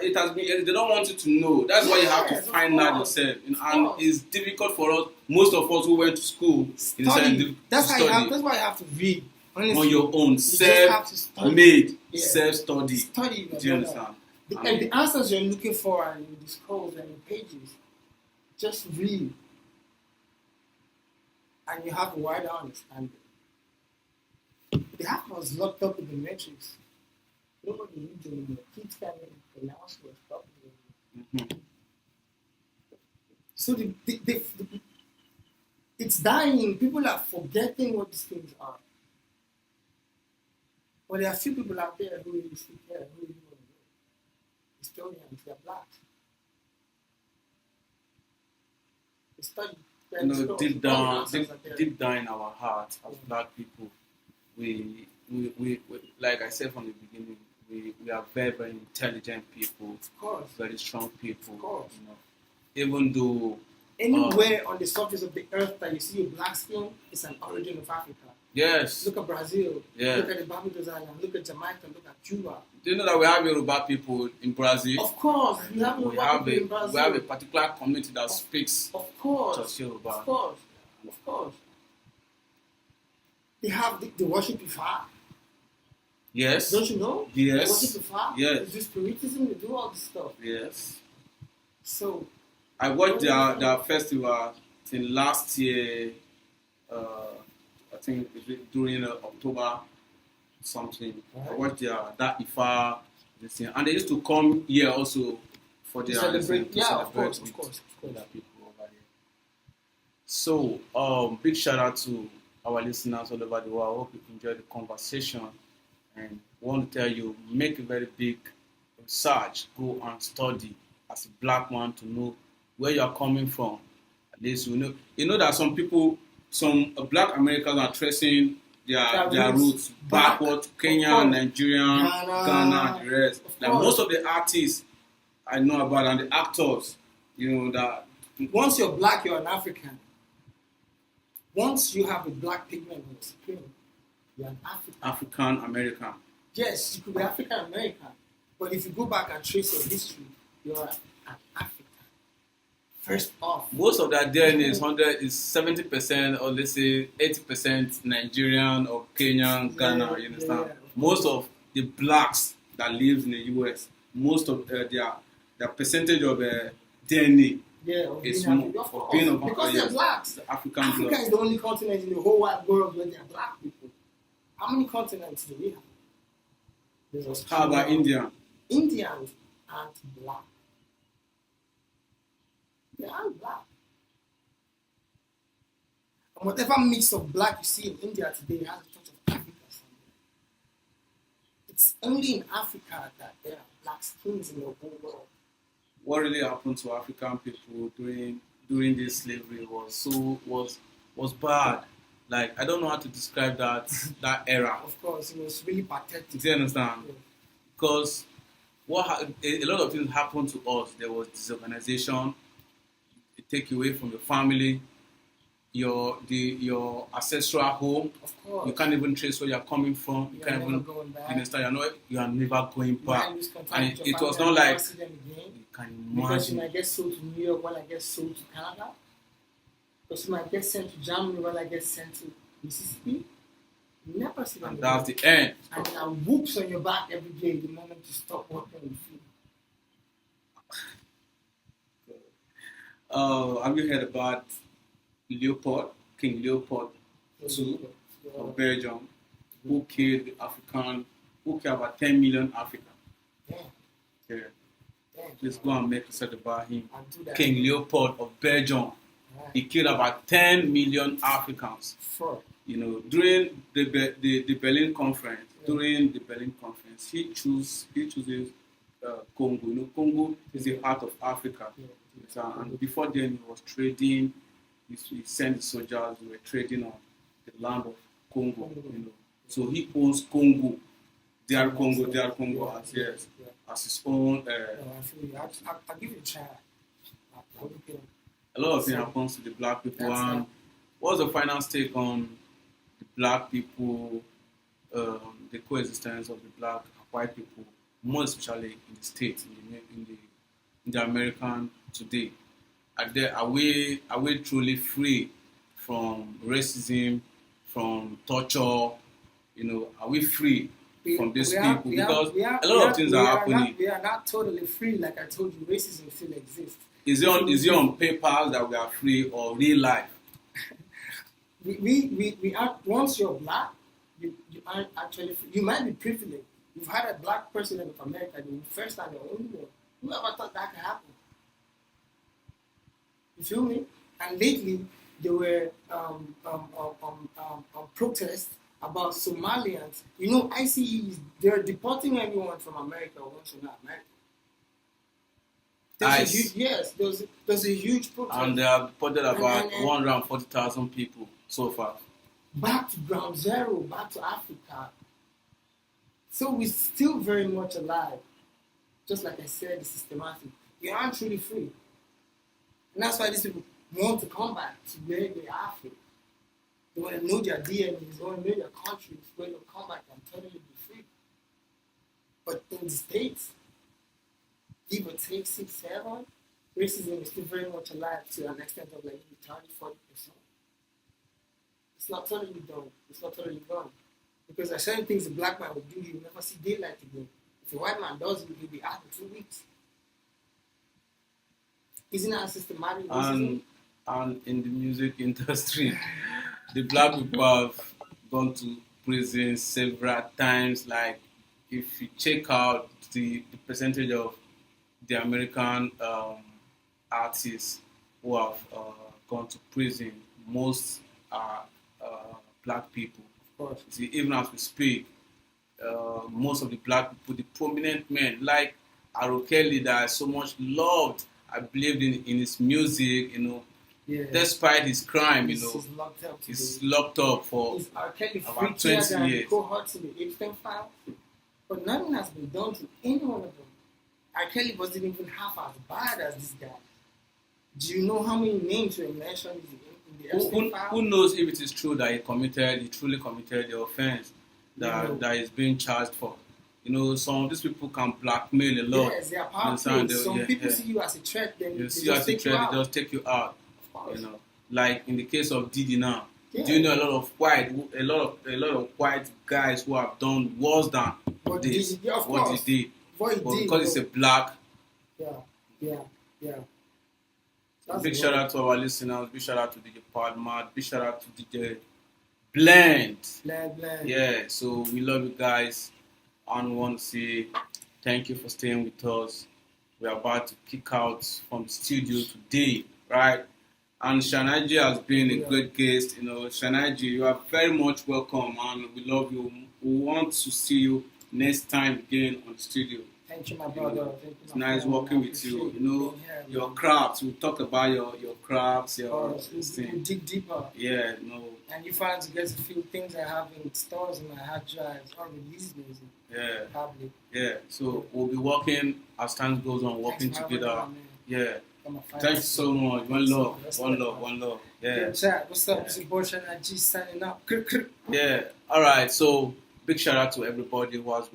It has been. They don't want you to know. That's why you have to find out yourself. And it's difficult for us. Most of us who went to school, that's why you have to read. Honestly, on your own, self-made, self-study. Study. Do you understand? And the answers you're looking for are in the scrolls and in pages. Just read. And you have a wider understanding. The half was locked up in the matrix. Nobody reads anymore. Kids can't even pronounce words properly. Mm-hmm. So it's dying. People are forgetting what these things are. But there are few people out there who really speak there, who really know historians, they're black. They study. You know, deep down in our hearts, as black people, we like I said from the beginning, we are very, very intelligent people. Of course. Very strong people. Of course. You know, even though anywhere on the surface of the earth that you see a black skin, it's an origin of Africa. Yes. Look at Brazil. Yeah. Look at the Barbados Island. Look at Jamaica. Look at Cuba. Do you know that we have Yoruba people in Brazil? Of course. We have in Brazil. We have a particular community that speaks just Yoruba. Of course. They have the worship Ifa. Yes. Don't you know? Yes. They worship Ifa. Yes. They do spiritism. They do all this stuff. Yes. So. I watched their festival in last year. I think during October something. Right. I watched that Ifa this thing, and they used to come here also for their celebrate. Of course. People over there. So big shout out to our listeners all over the world. I hope you enjoyed the conversation, and want to tell you, make a very big research, go and study as a black man to know where you are coming from. At least you know that some people, some black Americans are tracing their roots backward to Kenya, Nigeria, Ghana, and the rest. Like most of the artists I know about and the actors, you know that. Once you're black, you're an African. Once you have a black pigment on your skin, you're an African. African American. Yes, you could be African American, but if you go back and trace your history, you're an African. First off, most of that DNA is 70%, or let's say 80% Nigerian or Kenyan, Ghana. You understand? Most of the blacks that lives in the US, most of their percentage of DNA is more of being because they're blacks. The Africa is the only continent in the whole wide world where there are black people. How many continents do we have? There's How about India? Indians aren't black. They aren't black. And whatever mix of black you see in India today has a touch of Africa somewhere. It's only in Africa that there are black skins in the whole world. What really happened to African people during this slavery was bad. Like, I don't know how to describe that era. Of course, it was really pathetic. Do you understand? Yeah. Because a lot of things happened to us. There was disorganization. It take you away from your family, your ancestral home. Of course. You can't even trace where you're coming from. You can't even going back. You understand? You are never going back. And it was not like you can imagine. Because you might get sold to New York while I get sold to Canada. Because you might get sent to Germany while I get sent to Mississippi. You never see them. And that's the end. And there are whoops on your back every day the moment you stop working on the field. Have you heard about King Leopold II of Belgium, who killed about 10 million Africans? Yeah. Let's go and make research about him. King Leopold of Belgium. He killed about 10 million Africans. You know, during the Berlin Conference. During the Berlin Conference, he chooses Congo. You know, Congo is the heart of Africa. And before then, he was trading. He sent soldiers who were trading on the land of Congo. You know, so he owns Congo, DR Congo, as his own. I'll give it a try. A lot of things happens to the black people. And what's the final take on the black people, the coexistence of the black and white people, more especially in the States, in the American today? Are we truly free from racism, from torture? You know, are we free from these people? Because a lot of things are happening. We are not totally free. Like I told you, racism still exists. Is it on paper that we are free, or real life? we are. Once you're black, you aren't actually free. You might be privileged. You've had a black president of America, the first and the only one. Who ever thought that could happen? You feel me? And lately, there were protests about Somalians. You know, ICE, they're deporting everyone from America once you're not American. There's a huge protest. And they have deported about 140,000 people so far. Back to ground zero, back to Africa. So we're still very much alive. Just like I said, the systematic. You aren't truly free. And that's why these people want to come back to where they are free. They want to know their DNA, they want to know their countries, where they'll come back and totally be free. But in the States, give or take 6, 7, racism is still very much alive to an extent of like 30-40%. It's not totally done. It's not totally gone. Because there are certain things a black man would do, you'll never see daylight again. If a white man does it, he'll be out in 2 weeks. Isn't that systematic racism? And in the music industry, the black people have gone to prison several times. Like, if you check out the percentage of the American artists who have gone to prison, most are black people. Of course. See, even as we speak, most of the black people, the prominent men, like R. Kelly that I so much loved. I believed in his music, despite his crime, He's locked up. He's locked up for Is R. Kelly about freakier 20 than years. cohorts in the Epstein file? But nothing has been done to any one of them. R. Kelly wasn't even half as bad as this guy. Do you know how many names were mentioned in the Epstein file? Who knows if it is true that he truly committed the offense that is being charged for? Some of these people can blackmail a lot. Yes, they are powerful. Some people see you as a threat, then they just take you out. They just take you out. Like in the case of Diddy now. Yeah. Do you know a lot of white guys who have done worse than what he did? Because it's a black. Yeah. Big shout out to our listeners. Big shout out to DJ Padma. Big shout out to DJ Blend. Yeah, so we love you guys. And we want to say thank you for staying with us. We're about to kick out from the studio today, right? And Shanaji has been a great guest. Shanaji, you are very much welcome, and we love you. We want to see you next time again on the studio. Thank you, my brother. It's nice working with you. Your crafts. We'll talk about your crafts. We'll dig deeper. Yeah, And you find to get a few things I have in stores in my hard drives, unreleased music. Yeah. Public. Yeah. So we'll be working as time goes on, working together. Yeah. Thank you so much. One love. Yeah. What's up? It's your boy Shanaji signing up. Yeah. All right. So big shout out to everybody who has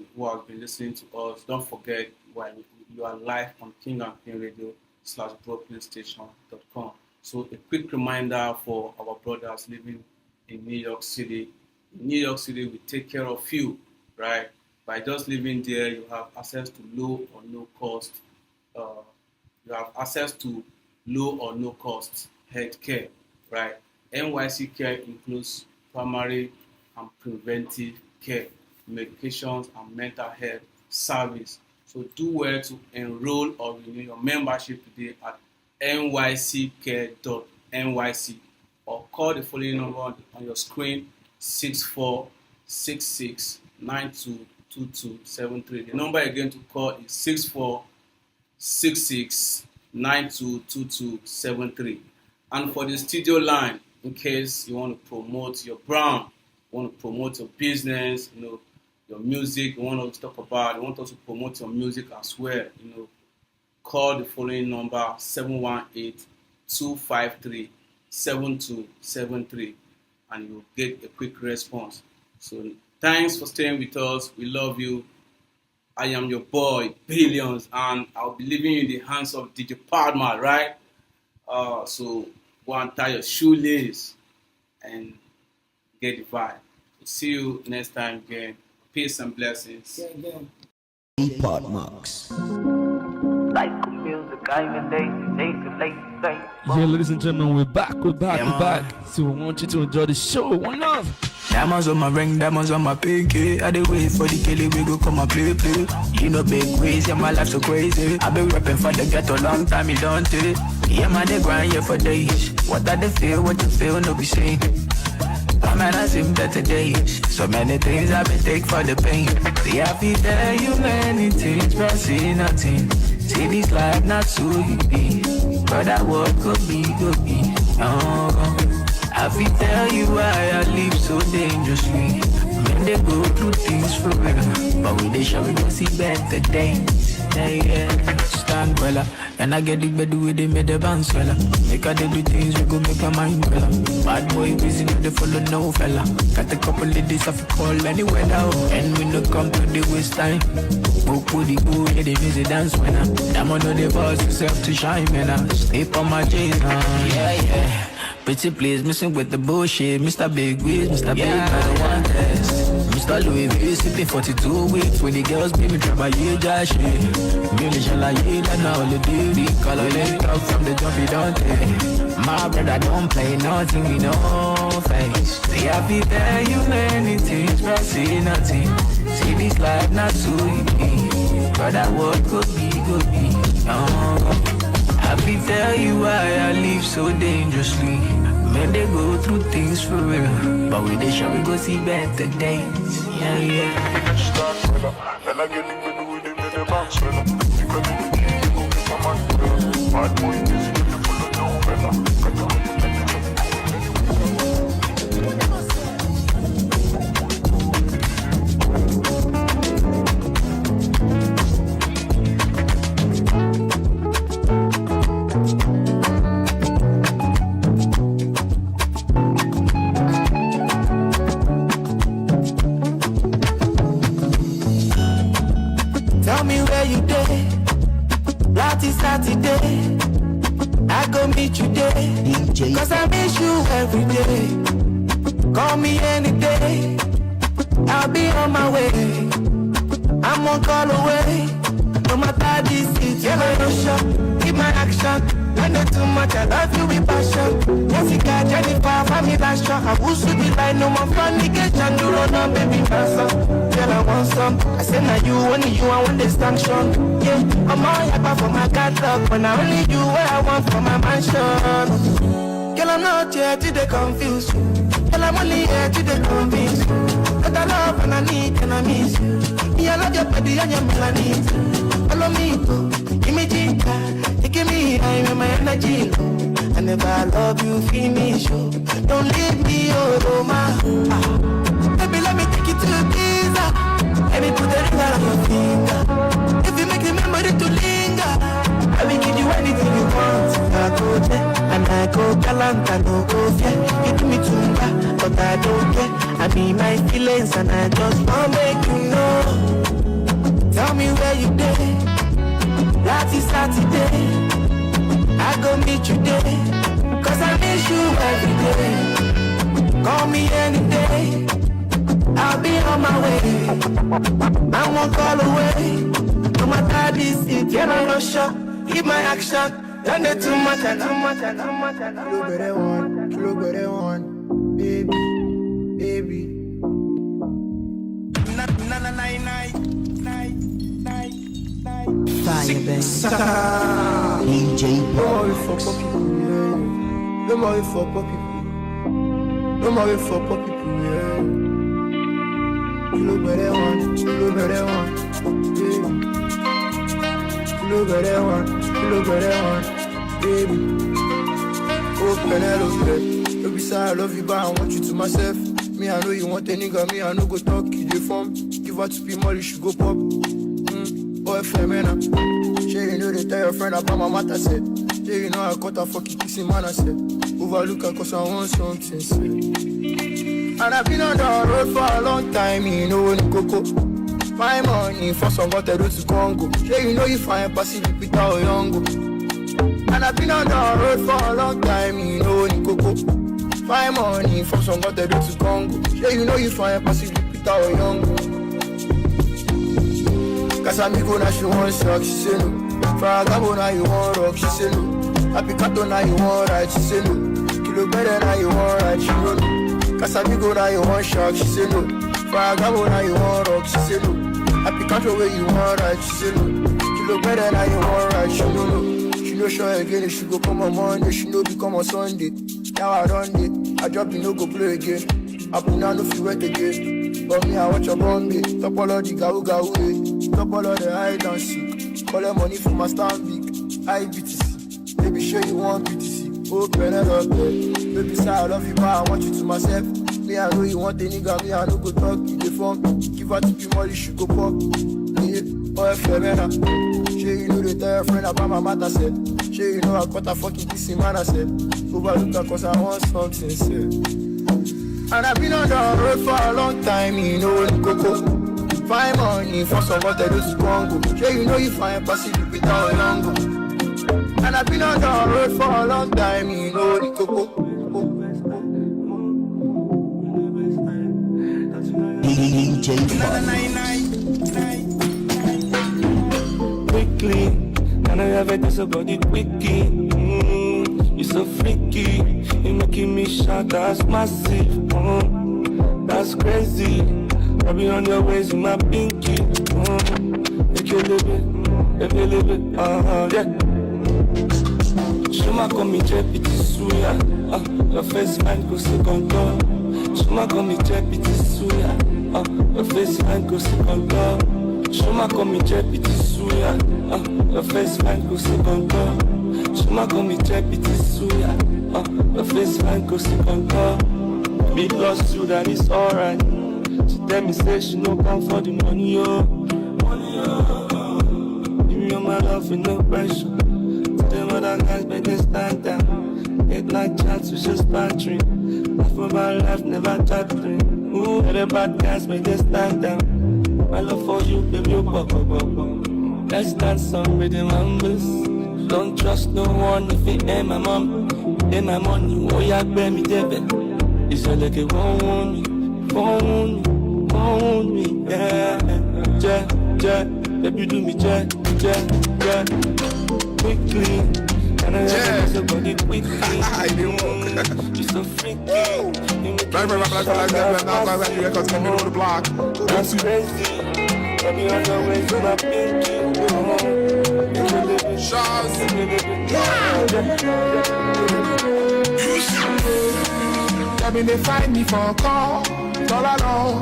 been listening to us. Don't forget, you are live on King and Queen Radio /BrooklynStation.com. So a quick reminder for our brothers living in New York City. In New York City, we take care of you, right? By just living there, you have access to low or no cost. You have access to low or no cost health care, right? NYC care includes primary and preventive care, medications, and mental health service. So do well to enroll or renew your membership today at nyccare.nyc or call the following number on your screen: 6466922273. The number again to call is 6466922273. And for the studio line, in case you want to promote your brand, you want to promote your business, your music, you want us to promote your music as well, call the following number: 718-253-7273, and you'll get a quick response. So thanks for staying with us. We love you. I am your boy, Billions, and I'll be leaving you in the hands of DJ Padma, right? So go and tie your shoelace and get the vibe. We'll see you next time again. Peace and blessings. Podmarks. Yeah, ladies and gentlemen, we're back. So we want you to enjoy the show. One love. Diamonds on my ring, diamonds on my pinky. I dey wait for the Kelly, we go come and play. Big ways, yeah, my life so crazy. I been rapping for the ghetto long time, you don't take. Yeah, man, they grind here for days. What I they feel, what you feel, no be saying. Man, I seen better days. So many things I've been take for the pain. See, I feel tell you many things, but see nothing. See this life not so easy. But that work could be. I feel tell you why I live so dangerously. Men they go through things for real, but we they shall we go see better days. Yeah. Stand well, and I get the bed with them made the bounce well. Make a do things we go make a mind well. Bad boy busy no they follow no fella. Got a couple ladies I call anywhere now, and we no come to the waste time. Book with the go, yeah they busy dance when I. Them on the boss yourself to shine, man. I sleep on my J's, yeah. Pretty please, missing with the bullshit. Mr. Big Wiz, Mr. Big, I don't want this. Mr. Louis V, sipping 42 weeks. When the girls be me, try my shit. Musician like you, that's not all the duty. Color they talk from the jump, you don't take. My brother don't play nothing, we no face. See, I feel tell you many things, but see nothing. See this life not so easy. But that world could be. I feel tell you why I live so dangerously. Men they go through things for real, but we they shall we go see better days. Yeah. And I get the with the bounce, Tell me where you day. Lati Saturday, I go meet you there. Cause I miss you every day. Call me any day, I'll be on my way. I'm one call away. No matter the seat, yellow no shot. Keep my action. I know too much, I love you with passion. Jessica, Jennifer, family last shot. I will shoot the line, no more fornication. You run on, baby, answer. Girl, I want some. I say now you, only you, I want this sanction. Yeah, I'm all hyper for my catalog, but now only you, what I want for my mansion. Girl, I'm not here to they confuse you. Girl, I'm only here to they convince you. But I love and I need and I miss you. Me, I love your body and your melanin. Follow me, go, give me ginger. Give me high with my energy low. I never love you, finish you. Don't leave me, oh my. Baby, let me take you to Ibiza. Let me put the ring around your finger. If you make the memory to linger, I will give you anything you want. I go there and I go galant and no go fear. You give me tunga, but I don't care. I be my feelings and I just wanna make you know. Tell me where you dey. Lati Saturday, I go meet you there. Cause I miss you every day. Call me any day, I'll be on my way. I won't call away. No matter this, it can I no shot. Keep my action. Done it too much and too much and too much and too much. Kilo better one, baby, baby. Fire, baby. DJ No more for poor people, yeah. No more for poor people. No more for poor people, yeah. Kilo better one, baby. Kilo better one, baby. Oh, Penelope, baby, say I love you, but I want you to myself. Me, I know you want a nigga, me, I know go talk, you dey form. Give her to be Molly, she go pop. Boy, femina. Sure, you know they tell your friend about my matter, said. Sure, you know I got a fucking kissing man, I said. Overlook her cause I want something, said. And I've been on the road for a long time, you know, in Coco. My money for some got to do to Congo. Sure, you know you find passive with our young. And I've been on the road for a long time, you know, in Coco. My money for some got to do to Congo. Sure, you know you find passive with our young. Cause amigo now she want shock, she say no. Fragabo now you want rock, she say no. Apicato now you want ride, she say no. Kilo better now you want ride, she know no. Cause amigo now you want shock, she say no. Fragabo now you want rock, she say no. Apicato where you want ride, she say no. Kilo better now you want ride, she know no. She no sure again if she go come on Monday, she no become on Sunday. Now I run it, I drop the no go play again. I put now no feel wet again. But me I watch your Bombay, top all of the gawu gawu. Top all of the hide and seek. Collect money from my Stanbic, IBTC. Baby, sure you want BTC. Oh, Penelope. Baby, say I love you, but I want you to myself. Me, I know you want a nigga, me, I know go talk. You the phone, give her to be Molly, she go pop. Yeah, boy, femina. Sure you know they tell your friend about my matter, said. Sure you know I got a fucking kissing man, I said. Overlook her cause I want something, said. And I've been on the road for a long time, you know, in Coco. Find money for some what I do to Congo. Sure you know you find passive with our young. And I've been on the road for a long time, you know, in Coco. DJ Quickly, and I have it so got it wicked. You're so freaky, you're making me shout, that's massive. That's crazy. I'll be on your ways in my pinky. If you live it, yeah. Shuma come me jepiti suya. Your face man go second door. Shuma come me jepiti suya. Your face man go second door. Shoma come me check it is suya. Your face fine go see contour. Shoma come me check it is suya. Your face fine go see contour. Big lost you that is alright. She tell me say she no come for the money yo. Give me all my love with no pressure. Tell them other guys make they stand down. Late night chats we just bantering. Laugh about life never chattering. Ooh, the bad guys make they stand down. My love for you, baby, you pop. Let's dance some rhythm and blues. Don't trust no one if it ain't my mom, ain't my money. Oh yeah, bear me, David. It's a like it won't want me, yeah. Baby, do me, quickly. And I have somebody quickly. You're so freaky. That's crazy. Baby, on the way to my pinky. I mean, they find me for a call, all alone.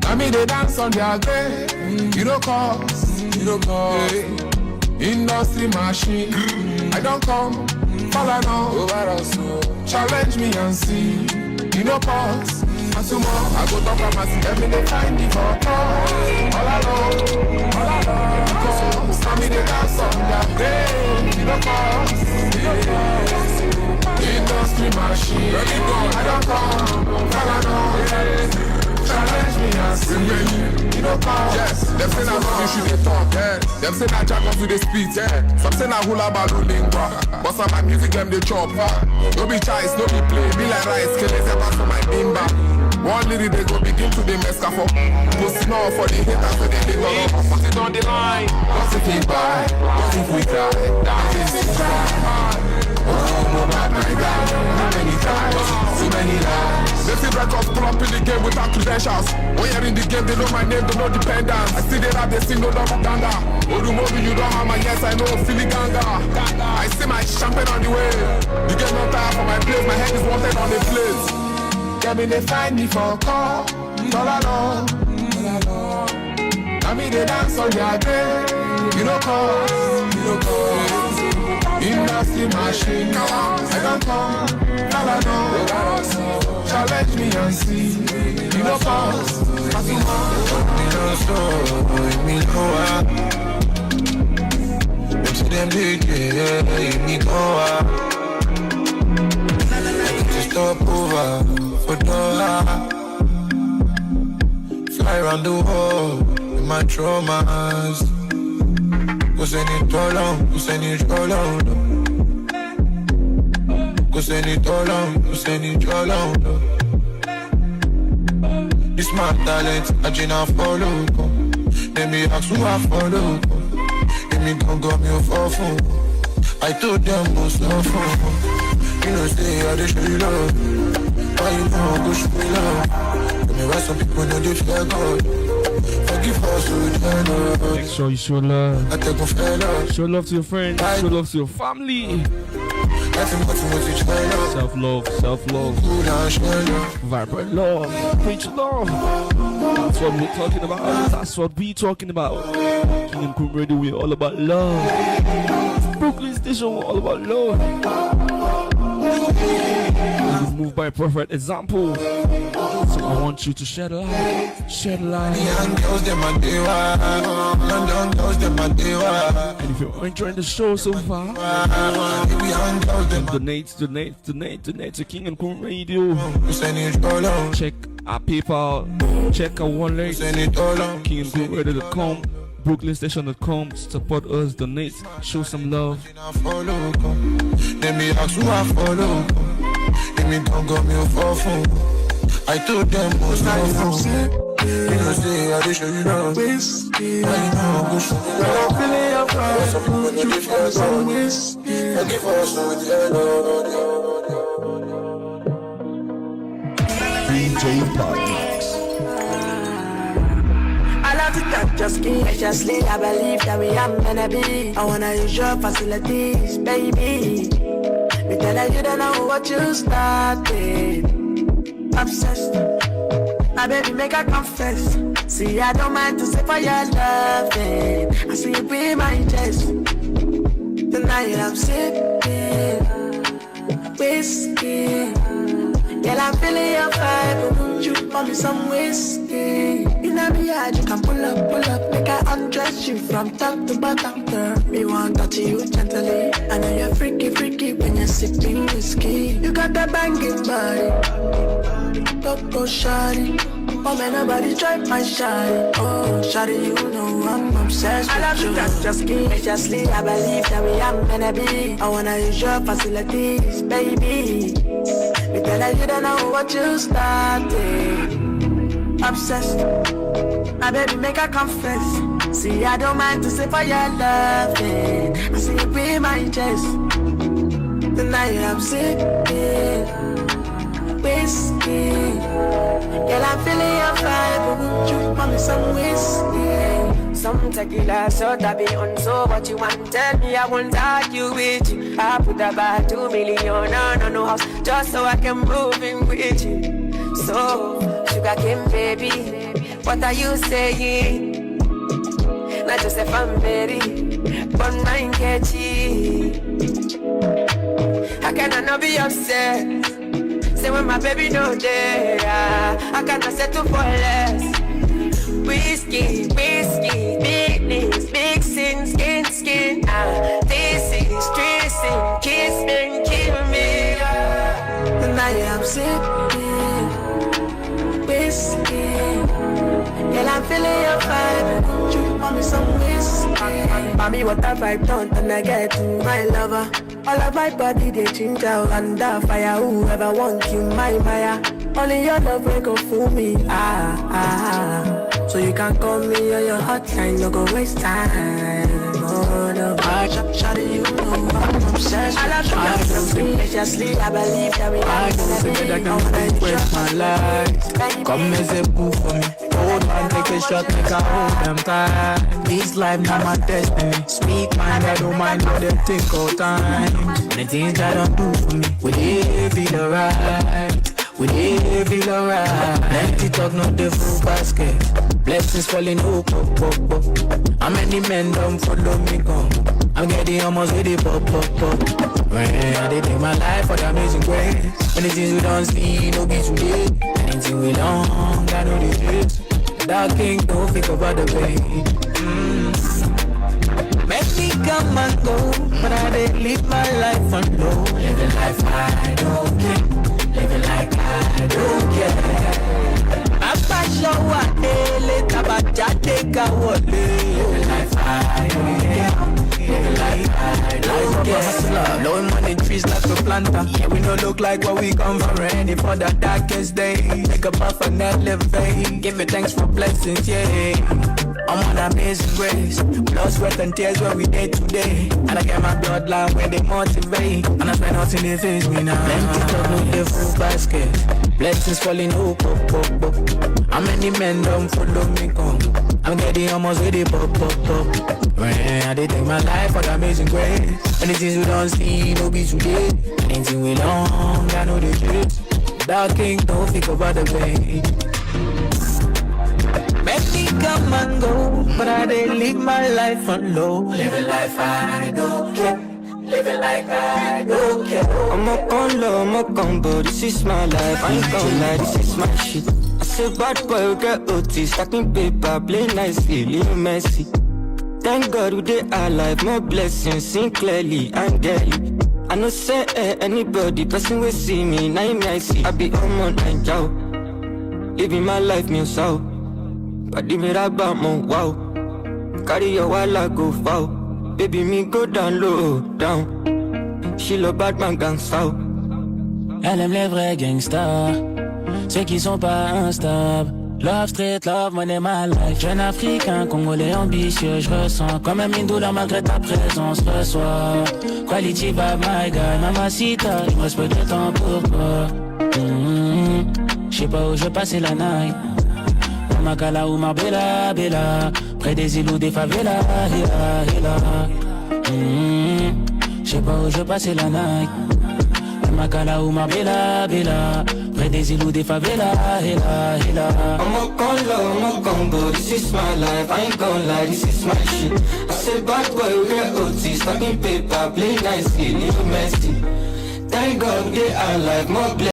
I mean, they dance on their grave. You don't cause. Industry machine. I don't come, all I know. Challenge me and see. You know pause. And tomorrow I go talk about myself. Every day find me for a call, all alone. I mean, they dance on their grave. You know cause. Industry machine. I don't come, all I know. Challenge me and see. You know cause. Yes, them say that rubbish should they talk, yeah. Them say that jack off to the speed, yeah. Some say that hula balu lingua. But some my music them they chop, no be choice, no be play. Be like rice, kill it ever for my bimba. One lady they go begin to the mess for. Pussy no for the haters so they live on. Put it on the line. What's if we buy? What if we cry? That is it. Oh my God, how many times? So many lies. They see records pull up in the game without credentials. When you're in the game, they know my name, they know dependence. I see they rap, they sing no love ganga. Orumobi, you don't have my yes, I know Philly ganga. I see my champagne on the way. You get no time for my place, my head is wanted on the place. Yeah, me they find me for a call, all alone. I mean they dance on their day. You know cause. Industry machine. I don't come, all I know. Challenge me and see. You know cause. Me them say them big, me go stop over for dollar. Fly around the world with my traumas. Go send it all on, go send it all on. Go send it all on, go send it all on. This my talent, I just follow. Let me ask who I follow. Let me go me for phone. I told them most love phone. You know, stay out the show you love. Why you know, go show me love. Let me write some people know they fear God. Forgive us, so make sure you show love. Show love to your friends. Show love to your family. Self-love. Vibrant love. Preach love. That's what we're talking about. King and Queen Radio, we're all about love. Brooklyn Station, we're all about love. Move by a perfect example. So I want you to share the light. Young girls, them a dewa. Young girls, them a dewa. And if you're enjoying the show so far, donate to King and Queen Radio. Check our PayPal, check our wallet, KingandQueenRadio.com, BrooklynStation.com. Support us, donate, show some love. Let me ask who I follow. Let me go me for phone. I told them most of them. You know, say I did show you love. I know, go show me love. I'm feeling your pride. Some people know they feel some ways. Forgive us with your love. DJ Partners. I love to touch your skin graciously. I believe that we are meant to be. I wanna use your facilities, baby. Me telling you don't know what you started. Obsessed. My baby make her confess. See, I don't mind to say for your loving. I see you be my chest. Tonight I'm sipping whiskey. Girl, I'm feeling your vibe, but won't you pour me some whiskey? In a yard, you can pull up, make I undress you from top to bottom, girl. Me want to touch you gently. I know you're freaky when you're sipping whiskey. You got that banging body, go shawty. Oh man, nobody drive my shawty. Oh, shawty, you know I'm obsessed with you. I love you, that's just graciously. I believe that we are gonna be. I wanna use your facilities, baby. Me tell her you don't know what you started. Obsessed, my baby make her confess. See, I don't mind to say for your loving. I see you be my chest. Tonight I'm sipping whiskey. Girl, I'm feeling your vibe, but won't you pour me some whiskey? Some tequila, so that be on. So what you want, tell me, I won't argue with you. I put about 2 million on no house, just so I can move in with you. So, sugar cane baby, what are you saying? Not just if I'm ready, but mine catchy. How can I not be upset? Say when my baby no there, I cannot settle for less. Whiskey, business, mixing, skin. This is stressing, kiss me, kill me. Tonight I'm sipping whiskey. Girl, I'm feeling your vibe. Won't you pour me some whiskey? Buy me what I vibe done, and I get to my lover. All of my body they change out under fire. Whoever want you, my Maya. Only your love will go fool me. So you can call me on your hotline, no go waste time. Oh no, shawty, you know I'm obsessed. I love you, I believe that we are. I don't think that I can waste my life. Come as a boo for me. Hold on, take a shot, make a hold them tight. This life not my destiny. Speak mind, I don't mind what they think all time. The things I don't do for me, will they feel alright? Will they feel alright? Plenty talk, not the full basket. Blessings falling, oh. How many men don't follow me, come? I'm getting almost with the pop. When I did take my life for the amazing grace. Many things we don't see, no be today. Anything we long, I know the truth. That king don't think about the pain. Make me come and go, but I did live my life on low. Living life I don't care. Living like I don't care. Papa show a daily, tabaja take a wole. Living life I don't care. Living like I don't care. Blowing money trees like a planter. Yeah, we don't look like what we come from. Ready for the darkest day. Take a puff and elevate. Give me thanks for blessings, yeah. I'm on amazing grace. Blood, sweat and tears where we day today. And I get my bloodline where they motivate. And I spend nothing they face me now. Plenty talk, no the full basket. Blessings falling, oh. How many men don't follow me, come? I'm getting almost with the pop. When I did take my life for the amazing grace. Many things we don't see, no be today. Anything we long, I know the truth. That king don't think about the pain. Make me come and go, but I did live my life on low. Living life I don't care. Living like I don't care. I'm up on low, I'm up on but this is my life. I ain't gon' lie, this is my shit. I say bad boy, get OT, stacking paper, play nicely, live messy. Thank God we dey alive, more blessings, sing clearly and daily. I know say anybody, person will see me, now me I see. I be on my night, yo. Living my life, me so. But the mirror about my wow. Carry your wall, go foul. Baby, me go down low, down. She love bad man gang south. Elle aime les vrais gangsters, ceux qui sont pas instables. Love street, love money, my life. Jeune africain, congolais ambitieux, je ressens comme un mine douleur malgré ta présence ce soir. Quality vibe, my guy, mamacita, il me reste peu de temps pour toi. J'sais pas où je passais la night. Makala ou Marbella, Bella, près des îles ou des favelas, hila. J'sais pas où je passais la night. Makala ou ma bella, bella. Près des îles ou des favelas, hela, hela. I'm a gon' low, I'm a combo, this is my life, I ain't gon' lie, this is my shit. I said bad boy, we get OT, stacking paper, play nicely, little messy. Thank God they are alive, more blessed.